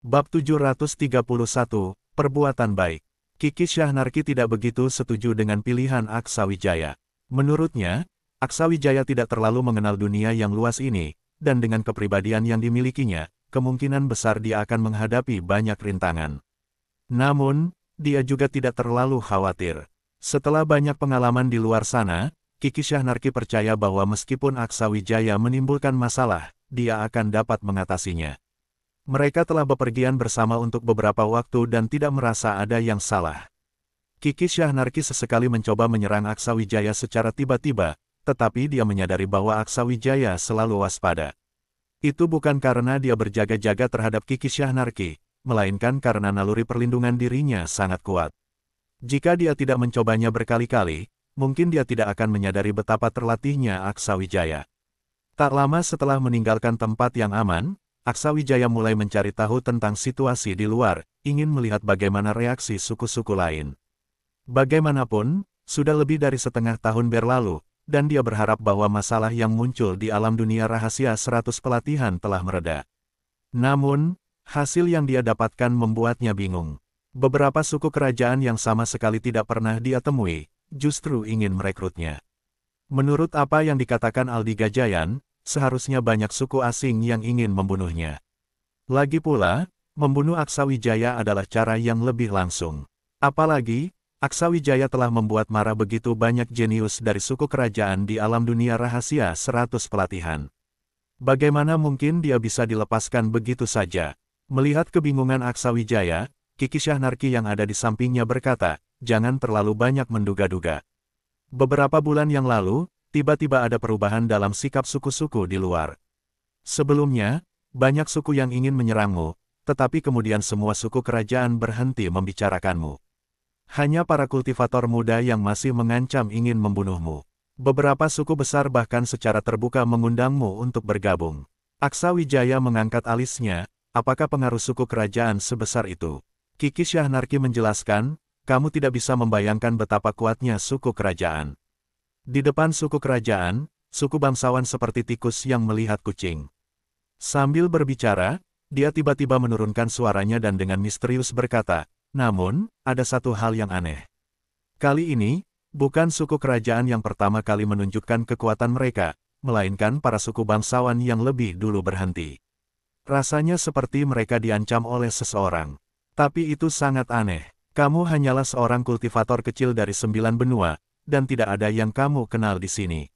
Bab 731, Perbuatan Baik. Kiki Syahnarki tidak begitu setuju dengan pilihan Aksawijaya. Menurutnya, Aksawijaya tidak terlalu mengenal dunia yang luas ini, dan dengan kepribadian yang dimilikinya, kemungkinan besar dia akan menghadapi banyak rintangan. Namun, dia juga tidak terlalu khawatir. Setelah banyak pengalaman di luar sana, Kiki Syahnarki percaya bahwa meskipun Aksawijaya menimbulkan masalah, dia akan dapat mengatasinya. Mereka telah bepergian bersama untuk beberapa waktu dan tidak merasa ada yang salah. Kiki Syahnarki sesekali mencoba menyerang Aksawijaya secara tiba-tiba, tetapi dia menyadari bahwa Aksawijaya selalu waspada. Itu bukan karena dia berjaga-jaga terhadap Kiki Syahnarki, melainkan karena naluri perlindungan dirinya sangat kuat. Jika dia tidak mencobanya berkali-kali, mungkin dia tidak akan menyadari betapa terlatihnya Aksawijaya. Tak lama setelah meninggalkan tempat yang aman, Aksawijaya mulai mencari tahu tentang situasi di luar, ingin melihat bagaimana reaksi suku-suku lain. Bagaimanapun, sudah lebih dari setengah tahun berlalu, dan dia berharap bahwa masalah yang muncul di alam dunia rahasia 100 pelatihan telah mereda. Namun, hasil yang dia dapatkan membuatnya bingung. Beberapa suku kerajaan yang sama sekali tidak pernah dia temui, justru ingin merekrutnya. Menurut apa yang dikatakan Aldi Gajayan, seharusnya banyak suku asing yang ingin membunuhnya. Lagi pula, membunuh Aksawijaya adalah cara yang lebih langsung. Apalagi, Aksawijaya telah membuat marah begitu banyak jenius dari suku kerajaan di alam dunia rahasia 100 pelatihan. Bagaimana mungkin dia bisa dilepaskan begitu saja? Melihat kebingungan Aksawijaya, Kiki Syahnarki yang ada di sampingnya berkata, "Jangan terlalu banyak menduga-duga." Beberapa bulan yang lalu, tiba-tiba ada perubahan dalam sikap suku-suku di luar. Sebelumnya, banyak suku yang ingin menyerangmu, tetapi kemudian semua suku kerajaan berhenti membicarakanmu. Hanya para kultivator muda yang masih mengancam ingin membunuhmu. Beberapa suku besar bahkan secara terbuka mengundangmu untuk bergabung. Aksawijaya mengangkat alisnya, apakah pengaruh suku kerajaan sebesar itu? Kiki Syahnarki menjelaskan, kamu tidak bisa membayangkan betapa kuatnya suku kerajaan. Di depan suku kerajaan, suku bangsawan seperti tikus yang melihat kucing. Sambil berbicara, dia tiba-tiba menurunkan suaranya dan dengan misterius berkata, namun, ada satu hal yang aneh. Kali ini, bukan suku kerajaan yang pertama kali menunjukkan kekuatan mereka, melainkan para suku bangsawan yang lebih dulu berhenti. Rasanya seperti mereka diancam oleh seseorang. Tapi itu sangat aneh. Kamu hanyalah seorang kultivator kecil dari 9 benua, dan tidak ada yang kamu kenal di sini.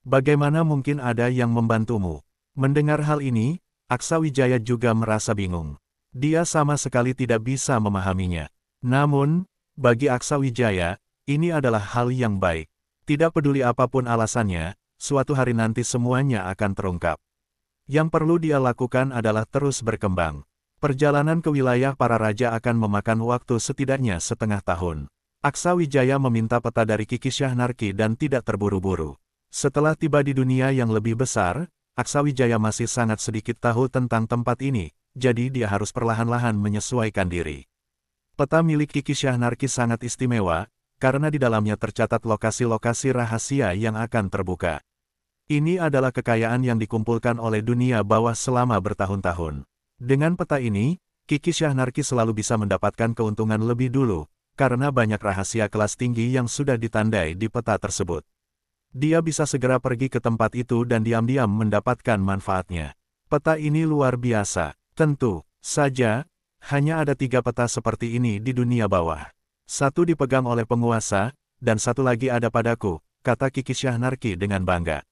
Bagaimana mungkin ada yang membantumu? Mendengar hal ini, Aksawijaya juga merasa bingung. Dia sama sekali tidak bisa memahaminya. Namun, bagi Aksawijaya, ini adalah hal yang baik. Tidak peduli apapun alasannya, suatu hari nanti semuanya akan terungkap. Yang perlu dia lakukan adalah terus berkembang. Perjalanan ke wilayah para raja akan memakan waktu setidaknya setengah tahun. Aksawijaya meminta peta dari Kiki Syahnarki dan tidak terburu-buru. Setelah tiba di dunia yang lebih besar, Aksawijaya masih sangat sedikit tahu tentang tempat ini, jadi dia harus perlahan-lahan menyesuaikan diri. Peta milik Kiki Syahnarki sangat istimewa, karena di dalamnya tercatat lokasi-lokasi rahasia yang akan terbuka. Ini adalah kekayaan yang dikumpulkan oleh dunia bawah selama bertahun-tahun. Dengan peta ini, Kiki Syahnarki selalu bisa mendapatkan keuntungan lebih dulu, karena banyak rahasia kelas tinggi yang sudah ditandai di peta tersebut. Dia bisa segera pergi ke tempat itu dan diam-diam mendapatkan manfaatnya. Peta ini luar biasa. Tentu saja, hanya ada 3 peta seperti ini di dunia bawah. Satu dipegang oleh penguasa, dan satu lagi ada padaku, kata Kiki Syahnarki dengan bangga.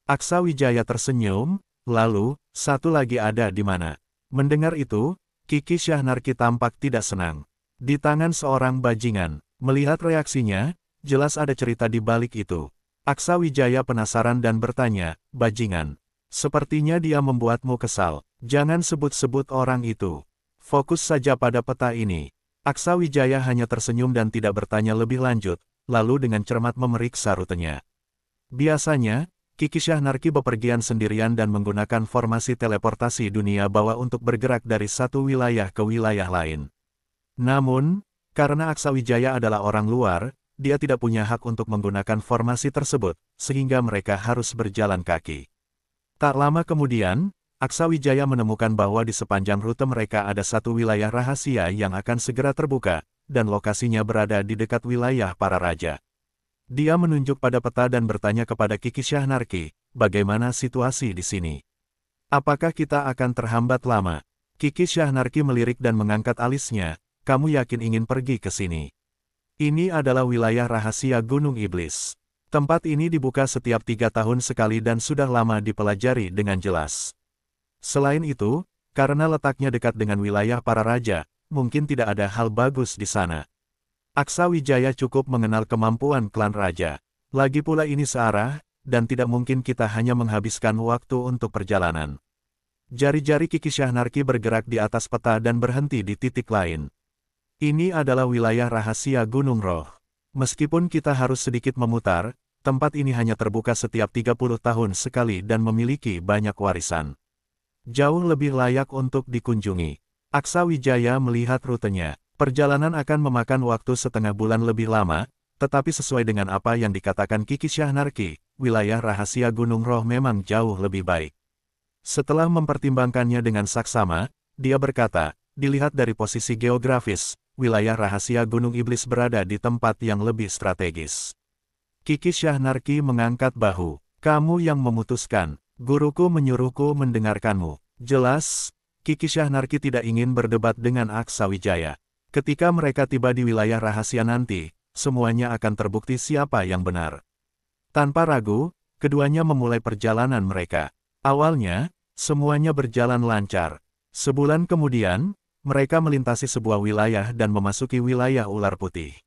Aksawijaya tersenyum, lalu, satu lagi ada di mana? Mendengar itu, Kiki Syahnarki tampak tidak senang. Di tangan seorang bajingan, melihat reaksinya, jelas ada cerita di balik itu. Aksawijaya penasaran dan bertanya, bajingan. Sepertinya dia membuatmu kesal. Jangan sebut-sebut orang itu. Fokus saja pada peta ini. Aksawijaya hanya tersenyum dan tidak bertanya lebih lanjut, lalu dengan cermat memeriksa rutenya. Biasanya, Kiki Syahnarki bepergian sendirian dan menggunakan formasi teleportasi dunia bawah untuk bergerak dari satu wilayah ke wilayah lain. Namun, karena Aksawijaya adalah orang luar, dia tidak punya hak untuk menggunakan formasi tersebut, sehingga mereka harus berjalan kaki. Tak lama kemudian, Aksawijaya menemukan bahwa di sepanjang rute mereka ada satu wilayah rahasia yang akan segera terbuka, dan lokasinya berada di dekat wilayah para raja. Dia menunjuk pada peta dan bertanya kepada Kiki Syahnarki, bagaimana situasi di sini? Apakah kita akan terhambat lama? Kiki Syahnarki melirik dan mengangkat alisnya, kamu yakin ingin pergi ke sini? Ini adalah wilayah rahasia Gunung Iblis. Tempat ini dibuka setiap 3 tahun sekali dan sudah lama dipelajari dengan jelas. Selain itu, karena letaknya dekat dengan wilayah para raja, mungkin tidak ada hal bagus di sana. Aksawijaya cukup mengenal kemampuan klan raja. Lagi pula ini searah, dan tidak mungkin kita hanya menghabiskan waktu untuk perjalanan. Jari-jari Kiki Syahnarki bergerak di atas peta dan berhenti di titik lain. Ini adalah wilayah rahasia Gunung Roh. Meskipun kita harus sedikit memutar, tempat ini hanya terbuka setiap 30 tahun sekali dan memiliki banyak warisan. Jauh lebih layak untuk dikunjungi. Aksawijaya melihat rutenya. Perjalanan akan memakan waktu setengah bulan lebih lama, tetapi sesuai dengan apa yang dikatakan Kiki Syahnarki, wilayah rahasia Gunung Roh memang jauh lebih baik. Setelah mempertimbangkannya dengan saksama, dia berkata, dilihat dari posisi geografis, wilayah rahasia Gunung Iblis berada di tempat yang lebih strategis. Kiki Syahnarki mengangkat bahu. Kamu yang memutuskan. Guruku menyuruhku mendengarkanmu. Jelas, Kiki Syahnarki tidak ingin berdebat dengan Aksawijaya. Ketika mereka tiba di wilayah rahasia nanti, semuanya akan terbukti siapa yang benar. Tanpa ragu, keduanya memulai perjalanan mereka. Awalnya, semuanya berjalan lancar. Sebulan kemudian, mereka melintasi sebuah wilayah dan memasuki wilayah ular putih.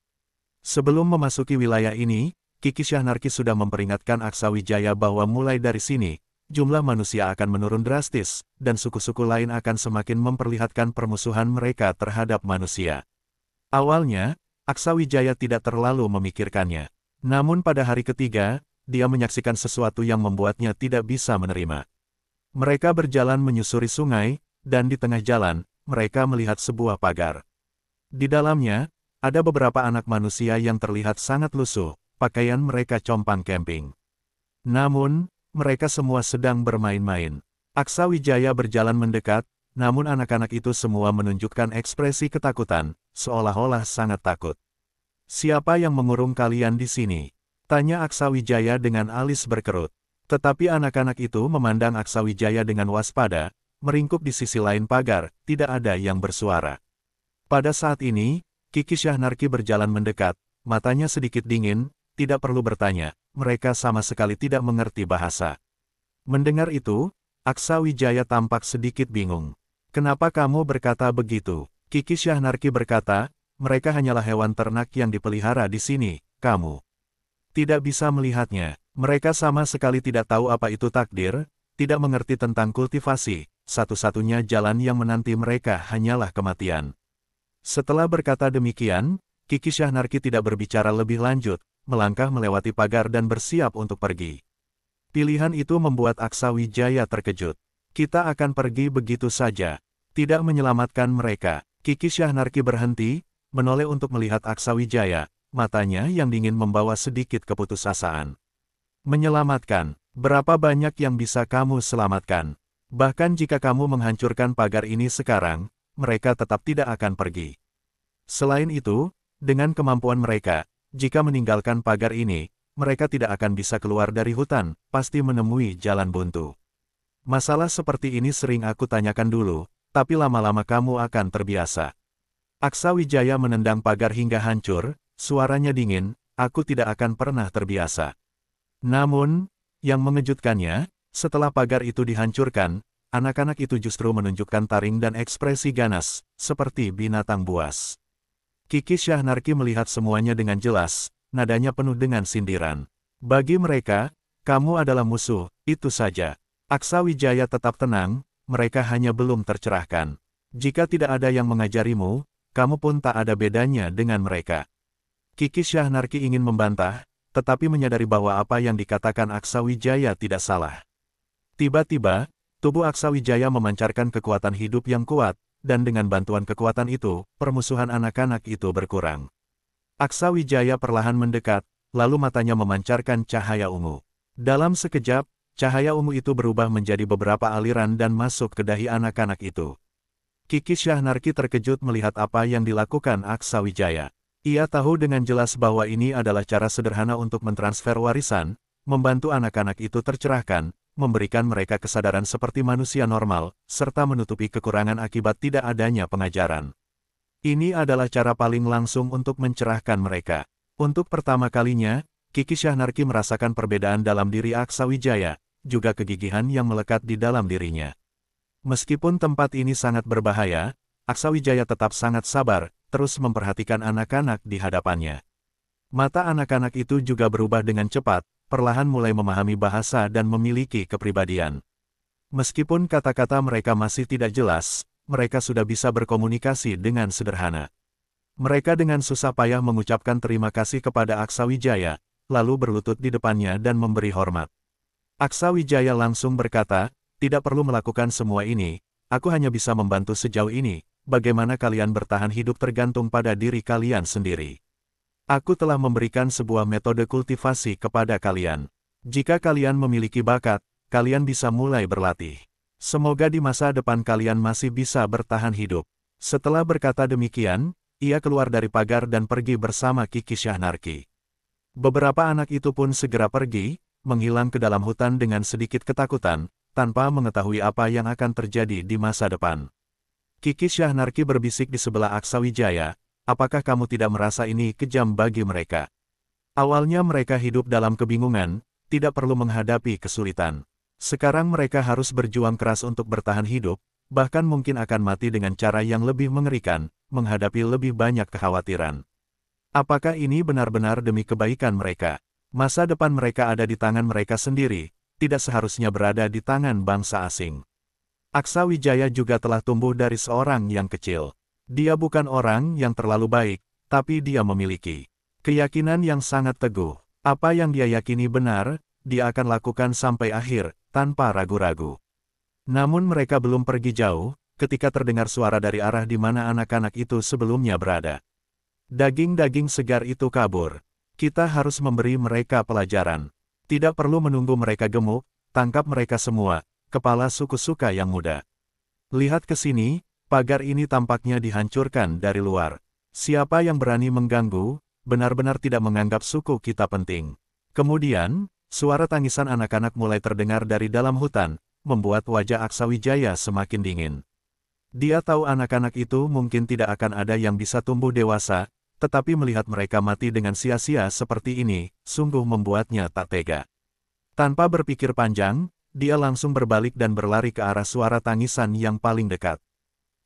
Sebelum memasuki wilayah ini, Kiki Syahnarki sudah memperingatkan Aksawijaya bahwa mulai dari sini, jumlah manusia akan menurun drastis, dan suku-suku lain akan semakin memperlihatkan permusuhan mereka terhadap manusia. Awalnya, Aksawijaya tidak terlalu memikirkannya. Namun pada hari ketiga, dia menyaksikan sesuatu yang membuatnya tidak bisa menerima. Mereka berjalan menyusuri sungai, dan di tengah jalan, mereka melihat sebuah pagar. Di dalamnya, ada beberapa anak manusia yang terlihat sangat lusuh, pakaian mereka compang camping. Namun, mereka semua sedang bermain-main. Aksawijaya berjalan mendekat, namun anak-anak itu semua menunjukkan ekspresi ketakutan, seolah-olah sangat takut. Siapa yang mengurung kalian di sini? Tanya Aksawijaya dengan alis berkerut. Tetapi anak-anak itu memandang Aksawijaya dengan waspada, meringkuk di sisi lain pagar, tidak ada yang bersuara. Pada saat ini, Kiki Syahnarki berjalan mendekat, matanya sedikit dingin, tidak perlu bertanya. Mereka sama sekali tidak mengerti bahasa. Mendengar itu, Aksawijaya tampak sedikit bingung. Kenapa kamu berkata begitu? Kiki Syahnarki berkata, mereka hanyalah hewan ternak yang dipelihara di sini, kamu tidak bisa melihatnya. Mereka sama sekali tidak tahu apa itu takdir, tidak mengerti tentang kultivasi, satu-satunya jalan yang menanti mereka hanyalah kematian. Setelah berkata demikian, Kiki Syahnarki tidak berbicara lebih lanjut, melangkah melewati pagar dan bersiap untuk pergi. Pilihan itu membuat Aksawijaya terkejut. Kita akan pergi begitu saja, tidak menyelamatkan mereka. Kiki Syahnarki berhenti, menoleh untuk melihat Aksawijaya, matanya yang dingin membawa sedikit keputusasaan. Menyelamatkan, berapa banyak yang bisa kamu selamatkan? Bahkan jika kamu menghancurkan pagar ini sekarang, mereka tetap tidak akan pergi. Selain itu, dengan kemampuan mereka, jika meninggalkan pagar ini, mereka tidak akan bisa keluar dari hutan, pasti menemui jalan buntu. Masalah seperti ini sering aku tanyakan dulu, tapi lama-lama kamu akan terbiasa. Aksawijaya menendang pagar hingga hancur, suaranya dingin, aku tidak akan pernah terbiasa. Namun, yang mengejutkannya, setelah pagar itu dihancurkan, anak-anak itu justru menunjukkan taring dan ekspresi ganas, seperti binatang buas. Kiki Syahnarki melihat semuanya dengan jelas, nadanya penuh dengan sindiran. Bagi mereka, kamu adalah musuh, itu saja. Aksawijaya tetap tenang, mereka hanya belum tercerahkan. Jika tidak ada yang mengajarimu, kamu pun tak ada bedanya dengan mereka. Kiki Syahnarki ingin membantah, tetapi menyadari bahwa apa yang dikatakan Aksawijaya tidak salah. Tiba-tiba, tubuh Aksawijaya memancarkan kekuatan hidup yang kuat, dan dengan bantuan kekuatan itu, permusuhan anak-anak itu berkurang. Aksawijaya perlahan mendekat, lalu matanya memancarkan cahaya ungu. Dalam sekejap, cahaya ungu itu berubah menjadi beberapa aliran dan masuk ke dahi anak-anak itu. Kiki Syahnarki terkejut melihat apa yang dilakukan Aksawijaya. Ia tahu dengan jelas bahwa ini adalah cara sederhana untuk mentransfer warisan, membantu anak-anak itu tercerahkan, memberikan mereka kesadaran seperti manusia normal, serta menutupi kekurangan akibat tidak adanya pengajaran. Ini adalah cara paling langsung untuk mencerahkan mereka. Untuk pertama kalinya, Kiki Syahnarki merasakan perbedaan dalam diri Aksawijaya, juga kegigihan yang melekat di dalam dirinya. Meskipun tempat ini sangat berbahaya, Aksawijaya tetap sangat sabar, terus memperhatikan anak-anak di hadapannya. Mata anak-anak itu juga berubah dengan cepat, perlahan mulai memahami bahasa dan memiliki kepribadian. Meskipun kata-kata mereka masih tidak jelas, mereka sudah bisa berkomunikasi dengan sederhana. Mereka dengan susah payah mengucapkan terima kasih kepada Aksawijaya, lalu berlutut di depannya dan memberi hormat. Aksawijaya langsung berkata, "Tidak perlu melakukan semua ini, aku hanya bisa membantu sejauh ini, bagaimana kalian bertahan hidup tergantung pada diri kalian sendiri. Aku telah memberikan sebuah metode kultivasi kepada kalian. Jika kalian memiliki bakat, kalian bisa mulai berlatih. Semoga di masa depan kalian masih bisa bertahan hidup." Setelah berkata demikian, ia keluar dari pagar dan pergi bersama Kiki Syahnarki. Beberapa anak itu pun segera pergi, menghilang ke dalam hutan dengan sedikit ketakutan, tanpa mengetahui apa yang akan terjadi di masa depan. Kiki Syahnarki berbisik di sebelah Aksawijaya, "Apakah kamu tidak merasa ini kejam bagi mereka? Awalnya mereka hidup dalam kebingungan, tidak perlu menghadapi kesulitan. Sekarang mereka harus berjuang keras untuk bertahan hidup, bahkan mungkin akan mati dengan cara yang lebih mengerikan, menghadapi lebih banyak kekhawatiran. Apakah ini benar-benar demi kebaikan mereka? Masa depan mereka ada di tangan mereka sendiri, tidak seharusnya berada di tangan bangsa asing." Aksawijaya juga telah tumbuh dari seorang yang kecil. Dia bukan orang yang terlalu baik, tapi dia memiliki keyakinan yang sangat teguh. Apa yang dia yakini benar, dia akan lakukan sampai akhir, tanpa ragu-ragu. Namun mereka belum pergi jauh, ketika terdengar suara dari arah di mana anak-anak itu sebelumnya berada. Daging-daging segar itu kabur. Kita harus memberi mereka pelajaran. Tidak perlu menunggu mereka gemuk, tangkap mereka semua, kepala suku Suka yang muda. Lihat ke sini, pagar ini tampaknya dihancurkan dari luar. Siapa yang berani mengganggu, benar-benar tidak menganggap suku kita penting. Kemudian, suara tangisan anak-anak mulai terdengar dari dalam hutan, membuat wajah Aksawijaya semakin dingin. Dia tahu anak-anak itu mungkin tidak akan ada yang bisa tumbuh dewasa, tetapi melihat mereka mati dengan sia-sia seperti ini, sungguh membuatnya tak tega. Tanpa berpikir panjang, dia langsung berbalik dan berlari ke arah suara tangisan yang paling dekat.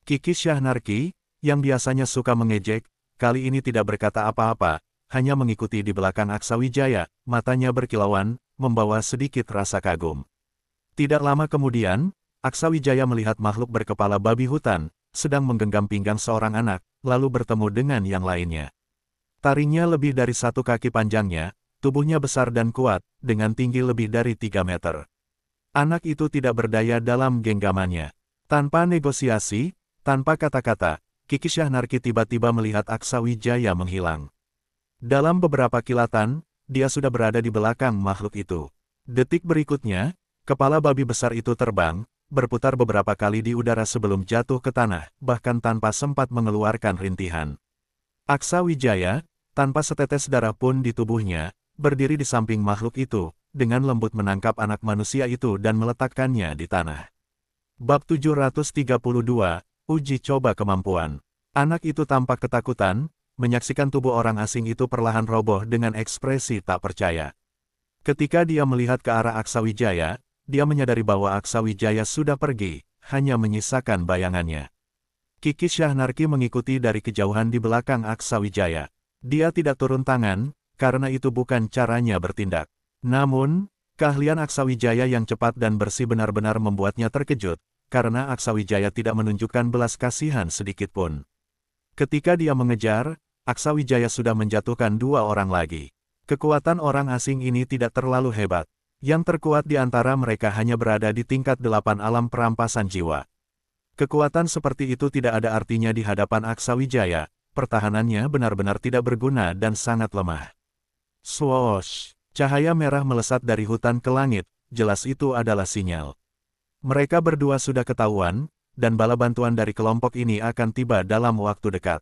Kiki Syahnarki, yang biasanya suka mengejek, kali ini tidak berkata apa-apa, hanya mengikuti di belakang Aksawijaya, matanya berkilauan, membawa sedikit rasa kagum. Tidak lama kemudian, Aksawijaya melihat makhluk berkepala babi hutan, sedang menggenggam pinggang seorang anak, lalu bertemu dengan yang lainnya. Taringnya lebih dari 1 kaki panjangnya, tubuhnya besar dan kuat, dengan tinggi lebih dari 3 meter. Anak itu tidak berdaya dalam genggamannya. Tanpa negosiasi, tanpa kata-kata, Kiki Syahnarki tiba-tiba melihat Aksawijaya menghilang. Dalam beberapa kilatan, dia sudah berada di belakang makhluk itu. Detik berikutnya, kepala babi besar itu terbang, berputar beberapa kali di udara sebelum jatuh ke tanah, bahkan tanpa sempat mengeluarkan rintihan. Aksawijaya, tanpa setetes darah pun di tubuhnya, berdiri di samping makhluk itu, dengan lembut menangkap anak manusia itu dan meletakkannya di tanah. Bab 732, Uji Coba Kemampuan. Anak itu tampak ketakutan, menyaksikan tubuh orang asing itu perlahan roboh dengan ekspresi tak percaya. Ketika dia melihat ke arah Aksawijaya, dia menyadari bahwa Aksawijaya sudah pergi, hanya menyisakan bayangannya. Kiki Syahnarki mengikuti dari kejauhan di belakang Aksawijaya. Dia tidak turun tangan, karena itu bukan caranya bertindak. Namun, keahlian Aksawijaya yang cepat dan bersih benar-benar membuatnya terkejut, karena Aksawijaya tidak menunjukkan belas kasihan sedikitpun. Ketika dia mengejar, Aksawijaya sudah menjatuhkan 2 orang lagi. Kekuatan orang asing ini tidak terlalu hebat. Yang terkuat di antara mereka hanya berada di tingkat 8 alam perampasan jiwa. Kekuatan seperti itu tidak ada artinya di hadapan Aksawijaya, pertahanannya benar-benar tidak berguna dan sangat lemah. Swoosh! Cahaya merah melesat dari hutan ke langit, jelas itu adalah sinyal. Mereka berdua sudah ketahuan, dan bala bantuan dari kelompok ini akan tiba dalam waktu dekat.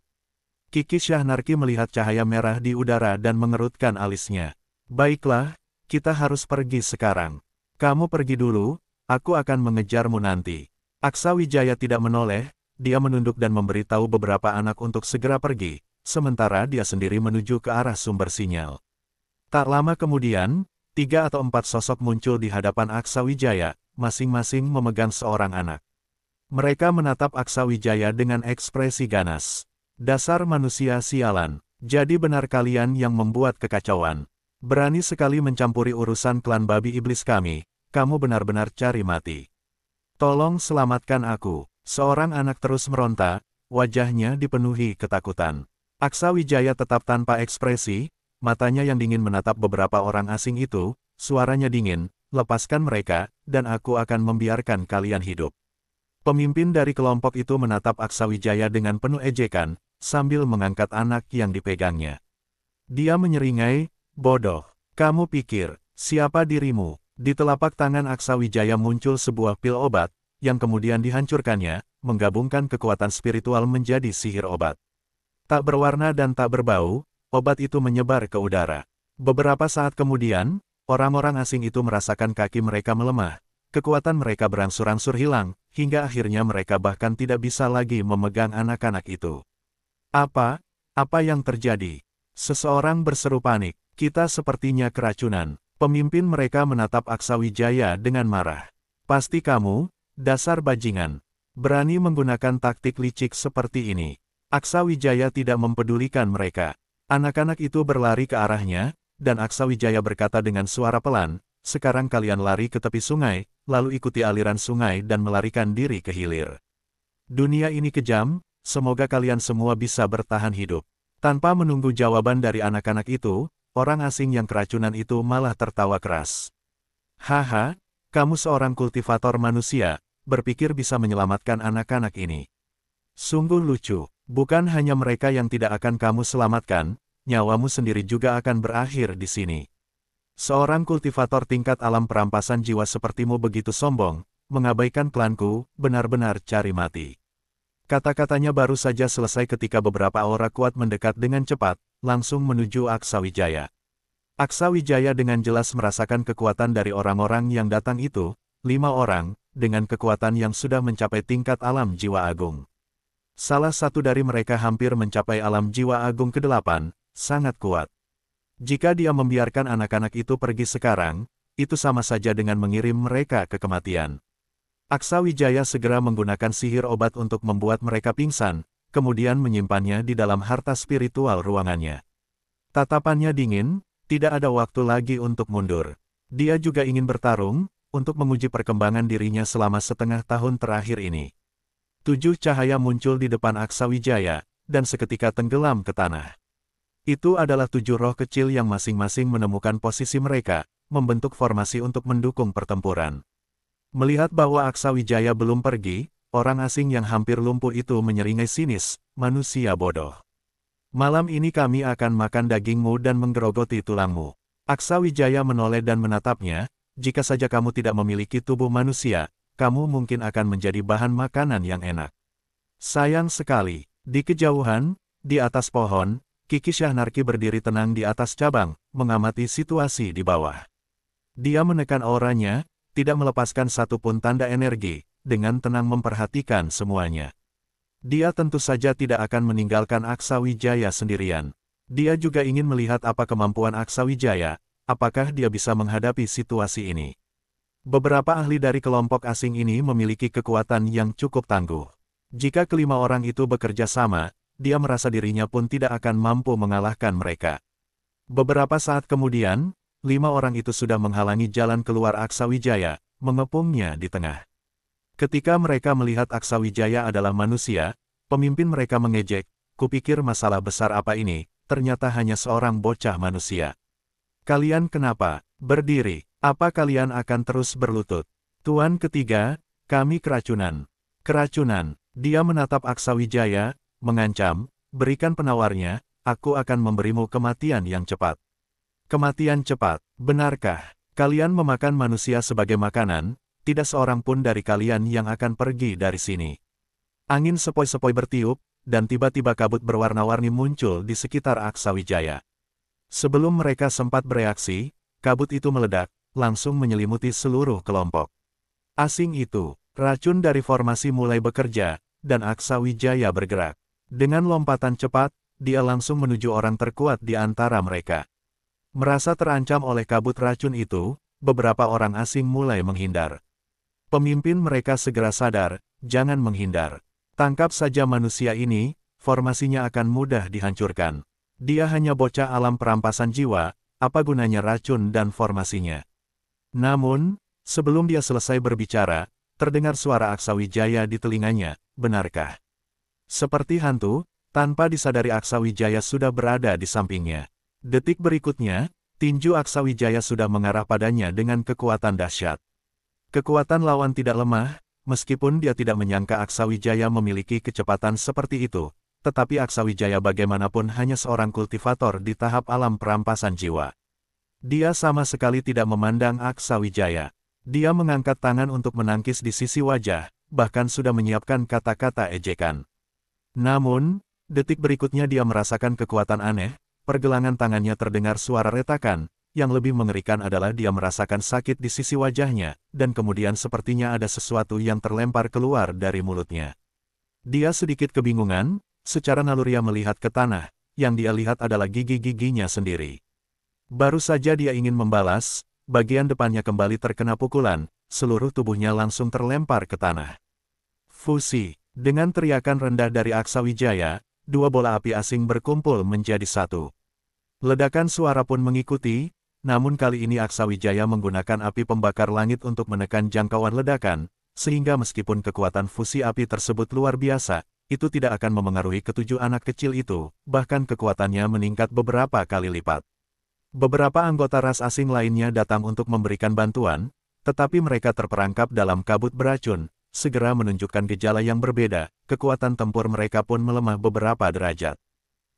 Kiki Syahnarki melihat cahaya merah di udara dan mengerutkan alisnya. Baiklah, kita harus pergi sekarang. Kamu pergi dulu, aku akan mengejarmu nanti. Aksa Wijaya tidak menoleh, dia menunduk dan memberitahu beberapa anak untuk segera pergi, sementara dia sendiri menuju ke arah sumber sinyal. Tak lama kemudian, 3 atau 4 sosok muncul di hadapan Aksa Wijaya, masing-masing memegang seorang anak. Mereka menatap Aksa Wijaya dengan ekspresi ganas. Dasar manusia sialan, jadi benar kalian yang membuat kekacauan. Berani sekali mencampuri urusan klan babi iblis kami, kamu benar-benar cari mati. Tolong selamatkan aku. Seorang anak terus meronta, wajahnya dipenuhi ketakutan. Aksa Wijaya tetap tanpa ekspresi, matanya yang dingin menatap beberapa orang asing itu, suaranya dingin, lepaskan mereka, dan aku akan membiarkan kalian hidup. Pemimpin dari kelompok itu menatap Aksa Wijaya dengan penuh ejekan, sambil mengangkat anak yang dipegangnya. Dia menyeringai, bodoh, kamu pikir, siapa dirimu? Di telapak tangan Aksa Wijaya muncul sebuah pil obat, yang kemudian dihancurkannya, menggabungkan kekuatan spiritual menjadi sihir obat. Tak berwarna dan tak berbau, obat itu menyebar ke udara. Beberapa saat kemudian, orang-orang asing itu merasakan kaki mereka melemah, kekuatan mereka berangsur-angsur hilang, hingga akhirnya mereka bahkan tidak bisa lagi memegang anak-anak itu. Apa yang terjadi? Seseorang berseru panik, kita sepertinya keracunan. Pemimpin mereka menatap Aksa Wijaya dengan marah. Pasti kamu, dasar bajingan, berani menggunakan taktik licik seperti ini. Aksa Wijaya tidak mempedulikan mereka. Anak-anak itu berlari ke arahnya, dan Aksa Wijaya berkata dengan suara pelan, sekarang kalian lari ke tepi sungai, lalu ikuti aliran sungai dan melarikan diri ke hilir. Dunia ini kejam, semoga kalian semua bisa bertahan hidup. Tanpa menunggu jawaban dari anak-anak itu, orang asing yang keracunan itu malah tertawa keras. Haha, kamu seorang kultivator manusia, berpikir bisa menyelamatkan anak-anak ini. Sungguh lucu, bukan hanya mereka yang tidak akan kamu selamatkan, nyawamu sendiri juga akan berakhir di sini. Seorang kultivator tingkat alam perampasan jiwa sepertimu begitu sombong, mengabaikan klanku, benar-benar cari mati. Kata-katanya baru saja selesai ketika beberapa aura kuat mendekat dengan cepat, langsung menuju Aksa Wijaya. Aksa Wijaya dengan jelas merasakan kekuatan dari orang-orang yang datang itu, 5 orang, dengan kekuatan yang sudah mencapai tingkat alam jiwa agung. Salah satu dari mereka hampir mencapai alam jiwa agung ke-8, sangat kuat. Jika dia membiarkan anak-anak itu pergi sekarang, itu sama saja dengan mengirim mereka ke kematian. Aksa Wijaya segera menggunakan sihir obat untuk membuat mereka pingsan, kemudian menyimpannya di dalam harta spiritual ruangannya. Tatapannya dingin, tidak ada waktu lagi untuk mundur. Dia juga ingin bertarung, untuk menguji perkembangan dirinya selama setengah tahun terakhir ini. 7 cahaya muncul di depan Aksa Wijaya, dan seketika tenggelam ke tanah. Itu adalah 7 roh kecil yang masing-masing menemukan posisi mereka, membentuk formasi untuk mendukung pertempuran. Melihat bahwa Aksa Wijaya belum pergi, orang asing yang hampir lumpuh itu menyeringai sinis, manusia bodoh. Malam ini kami akan makan dagingmu dan menggerogoti tulangmu. Aksa Wijaya menoleh dan menatapnya, jika saja kamu tidak memiliki tubuh manusia, kamu mungkin akan menjadi bahan makanan yang enak. Sayang sekali, di kejauhan, di atas pohon, Kiki Syahnarki berdiri tenang di atas cabang, mengamati situasi di bawah. Dia menekan auranya, tidak melepaskan satupun tanda energi, dengan tenang memperhatikan semuanya. Dia tentu saja tidak akan meninggalkan Aksa Wijaya sendirian. Dia juga ingin melihat apa kemampuan Aksa Wijaya, apakah dia bisa menghadapi situasi ini. Beberapa ahli dari kelompok asing ini memiliki kekuatan yang cukup tangguh. Jika kelima orang itu bekerja sama, dia merasa dirinya pun tidak akan mampu mengalahkan mereka. Beberapa saat kemudian, 5 orang itu sudah menghalangi jalan keluar Aksa Wijaya, mengepungnya di tengah. Ketika mereka melihat Aksa Wijaya adalah manusia, pemimpin mereka mengejek, kupikir masalah besar apa ini, ternyata hanya seorang bocah manusia. Kalian kenapa berdiri? Apa kalian akan terus berlutut? Tuan ketiga, kami keracunan. Keracunan, dia menatap Aksa Wijaya, mengancam, berikan penawarnya, aku akan memberimu kematian yang cepat. Kematian cepat, benarkah? Kalian memakan manusia sebagai makanan, tidak seorang pun dari kalian yang akan pergi dari sini. Angin sepoi-sepoi bertiup, dan tiba-tiba kabut berwarna-warni muncul di sekitar Aksawijaya. Sebelum mereka sempat bereaksi, kabut itu meledak, langsung menyelimuti seluruh kelompok. Asing itu, racun dari formasi mulai bekerja, dan Aksawijaya bergerak. Dengan lompatan cepat, dia langsung menuju orang terkuat di antara mereka. Merasa terancam oleh kabut racun itu, beberapa orang asing mulai menghindar. Pemimpin mereka segera sadar, jangan menghindar. Tangkap saja manusia ini, formasinya akan mudah dihancurkan. Dia hanya bocah alam perampasan jiwa, apa gunanya racun dan formasinya. Namun, sebelum dia selesai berbicara, terdengar suara Aksawijaya di telinganya, benarkah? Seperti hantu, tanpa disadari Aksawijaya sudah berada di sampingnya. Detik berikutnya, tinju Aksawijaya sudah mengarah padanya dengan kekuatan dahsyat. Kekuatan lawan tidak lemah, meskipun dia tidak menyangka Aksawijaya memiliki kecepatan seperti itu, tetapi Aksawijaya bagaimanapun hanya seorang kultivator di tahap alam perampasan jiwa. Dia sama sekali tidak memandang Aksawijaya. Dia mengangkat tangan untuk menangkis di sisi wajah, bahkan sudah menyiapkan kata-kata ejekan. Namun, detik berikutnya dia merasakan kekuatan aneh, pergelangan tangannya terdengar suara retakan. Yang lebih mengerikan adalah dia merasakan sakit di sisi wajahnya, dan kemudian sepertinya ada sesuatu yang terlempar keluar dari mulutnya. Dia sedikit kebingungan, secara naluriah melihat ke tanah, yang dia lihat adalah gigi-giginya sendiri. Baru saja dia ingin membalas, bagian depannya kembali terkena pukulan, seluruh tubuhnya langsung terlempar ke tanah. Fusi, dengan teriakan rendah dari Aksawijaya, dua bola api asing berkumpul menjadi satu. Ledakan suara pun mengikuti, namun kali ini Aksawijaya menggunakan api pembakar langit untuk menekan jangkauan ledakan, sehingga meskipun kekuatan fusi api tersebut luar biasa, itu tidak akan memengaruhi ketujuh anak kecil itu, bahkan kekuatannya meningkat beberapa kali lipat. Beberapa anggota ras asing lainnya datang untuk memberikan bantuan, tetapi mereka terperangkap dalam kabut beracun, segera menunjukkan gejala yang berbeda, kekuatan tempur mereka pun melemah beberapa derajat.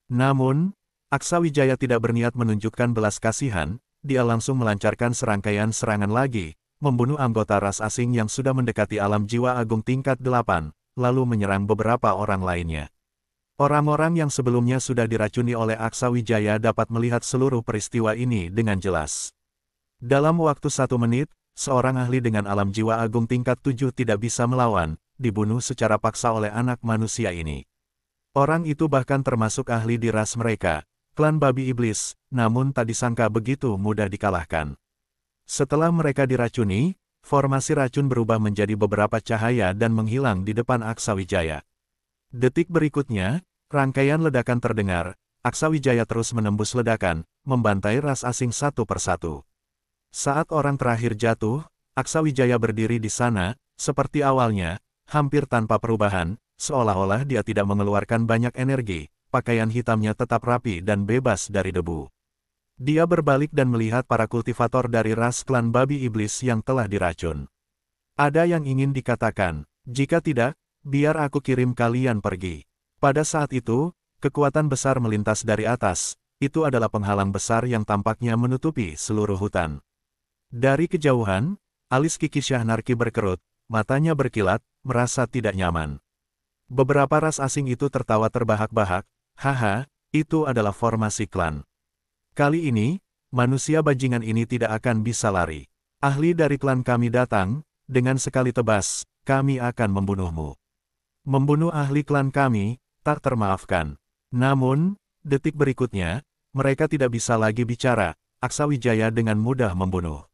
Namun, Aksawijaya tidak berniat menunjukkan belas kasihan. Dia langsung melancarkan serangkaian serangan lagi, membunuh anggota ras asing yang sudah mendekati alam jiwa agung tingkat 8, lalu menyerang beberapa orang lainnya. Orang-orang yang sebelumnya sudah diracuni oleh Aksawijaya dapat melihat seluruh peristiwa ini dengan jelas. Dalam waktu 1 menit, seorang ahli dengan alam jiwa agung tingkat 7 tidak bisa melawan, dibunuh secara paksa oleh anak manusia ini. Orang itu bahkan termasuk ahli di ras mereka, klan babi iblis, namun tak disangka begitu mudah dikalahkan. Setelah mereka diracuni, formasi racun berubah menjadi beberapa cahaya dan menghilang di depan Aksawijaya. Detik berikutnya, rangkaian ledakan terdengar, Aksawijaya terus menembus ledakan, membantai ras asing satu persatu. Saat orang terakhir jatuh, Aksawijaya berdiri di sana, seperti awalnya, hampir tanpa perubahan, seolah-olah dia tidak mengeluarkan banyak energi. Pakaian hitamnya tetap rapi dan bebas dari debu. Dia berbalik dan melihat para kultivator dari ras klan babi iblis yang telah diracun. Ada yang ingin dikatakan, jika tidak, biar aku kirim kalian pergi. Pada saat itu, kekuatan besar melintas dari atas, itu adalah penghalang besar yang tampaknya menutupi seluruh hutan. Dari kejauhan, alis Kiki Syahnarki berkerut, matanya berkilat, merasa tidak nyaman. Beberapa ras asing itu tertawa terbahak-bahak. Haha, itu adalah formasi klan. Kali ini, manusia bajingan ini tidak akan bisa lari. Ahli dari klan kami datang, dengan sekali tebas, kami akan membunuhmu. Membunuh ahli klan kami, tak termaafkan. Namun, detik berikutnya, mereka tidak bisa lagi bicara, Aksawijaya dengan mudah membunuh.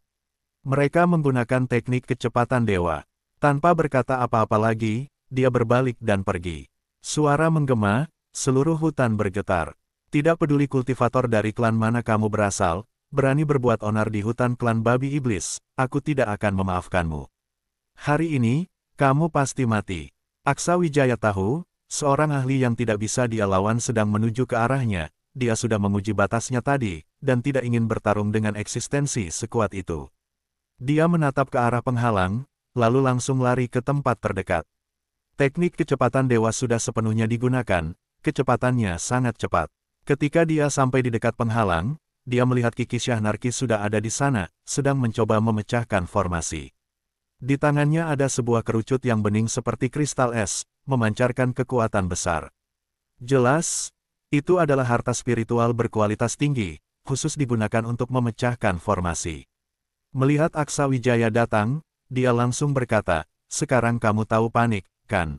Mereka menggunakan teknik kecepatan dewa. Tanpa berkata apa-apa lagi, dia berbalik dan pergi. Suara menggema. Seluruh hutan bergetar. Tidak peduli kultivator dari klan mana kamu berasal, berani berbuat onar di hutan klan babi iblis, aku tidak akan memaafkanmu. Hari ini, kamu pasti mati. Aksawijaya tahu, seorang ahli yang tidak bisa dia lawan sedang menuju ke arahnya, dia sudah menguji batasnya tadi, dan tidak ingin bertarung dengan eksistensi sekuat itu. Dia menatap ke arah penghalang, lalu langsung lari ke tempat terdekat. Teknik kecepatan dewa sudah sepenuhnya digunakan. Kecepatannya sangat cepat. Ketika dia sampai di dekat penghalang, dia melihat Kiki Syahnarki sudah ada di sana, sedang mencoba memecahkan formasi. Di tangannya ada sebuah kerucut yang bening seperti kristal es, memancarkan kekuatan besar. Jelas, itu adalah harta spiritual berkualitas tinggi, khusus digunakan untuk memecahkan formasi. Melihat Aksa Wijaya datang, dia langsung berkata, "Sekarang kamu tahu panik, kan?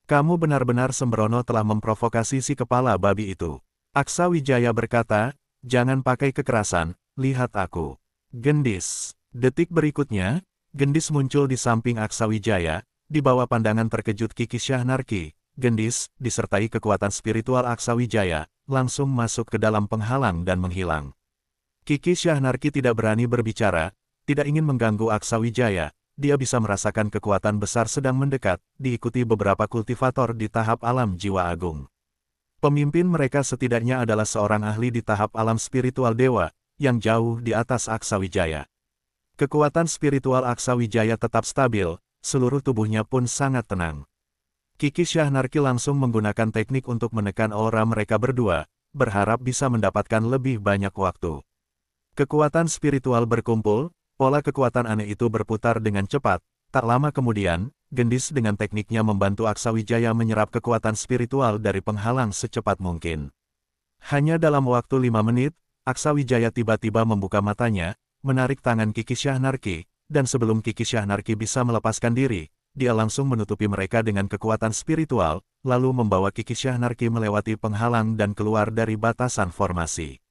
Kamu benar-benar sembrono telah memprovokasi si kepala babi itu." Aksa Wijaya berkata, "Jangan pakai kekerasan, lihat aku." Gendis. Detik berikutnya, Gendis muncul di samping Aksa Wijaya, di bawah pandangan terkejut Kiki Syahnarki. Gendis, disertai kekuatan spiritual Aksa Wijaya, langsung masuk ke dalam penghalang dan menghilang. Kiki Syahnarki tidak berani berbicara, tidak ingin mengganggu Aksa Wijaya. Dia bisa merasakan kekuatan besar sedang mendekat, diikuti beberapa kultivator di tahap alam jiwa agung. Pemimpin mereka setidaknya adalah seorang ahli di tahap alam spiritual dewa, yang jauh di atas Aksa Wijaya. Kekuatan spiritual Aksa Wijaya tetap stabil, seluruh tubuhnya pun sangat tenang. Kiki Syahnarki langsung menggunakan teknik untuk menekan aura mereka berdua, berharap bisa mendapatkan lebih banyak waktu. Kekuatan spiritual berkumpul, pola kekuatan aneh itu berputar dengan cepat. Tak lama kemudian, Gendis dengan tekniknya membantu Aksa Wijaya menyerap kekuatan spiritual dari penghalang secepat mungkin. Hanya dalam waktu 5 menit, Aksa Wijaya tiba-tiba membuka matanya, menarik tangan Kiki Syahnarki, dan sebelum Kiki Syahnarki bisa melepaskan diri, dia langsung menutupi mereka dengan kekuatan spiritual, lalu membawa Kiki Syahnarki melewati penghalang dan keluar dari batasan formasi.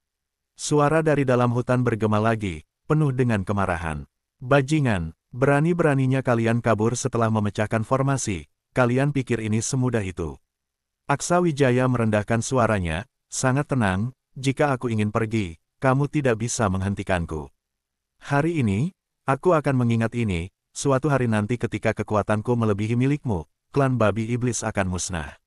Suara dari dalam hutan bergema lagi, penuh dengan kemarahan. "Bajingan, berani-beraninya kalian kabur setelah memecahkan formasi, kalian pikir ini semudah itu?" Aksa Wijaya merendahkan suaranya, sangat tenang, "Jika aku ingin pergi, kamu tidak bisa menghentikanku. Hari ini, aku akan mengingat ini. Suatu hari nanti ketika kekuatanku melebihi milikmu, klan babi iblis akan musnah."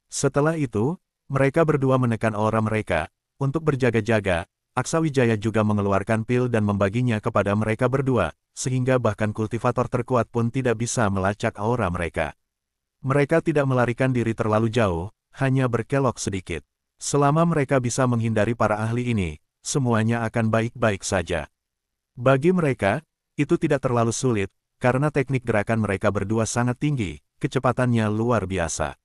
Setelah itu, mereka berdua menekan aura mereka. Untuk berjaga-jaga, Aksa Wijaya juga mengeluarkan pil dan membaginya kepada mereka berdua, sehingga bahkan kultivator terkuat pun tidak bisa melacak aura mereka. Mereka tidak melarikan diri terlalu jauh, hanya berkelok sedikit. Selama mereka bisa menghindari para ahli ini, semuanya akan baik-baik saja. Bagi mereka, itu tidak terlalu sulit, karena teknik gerakan mereka berdua sangat tinggi, kecepatannya luar biasa.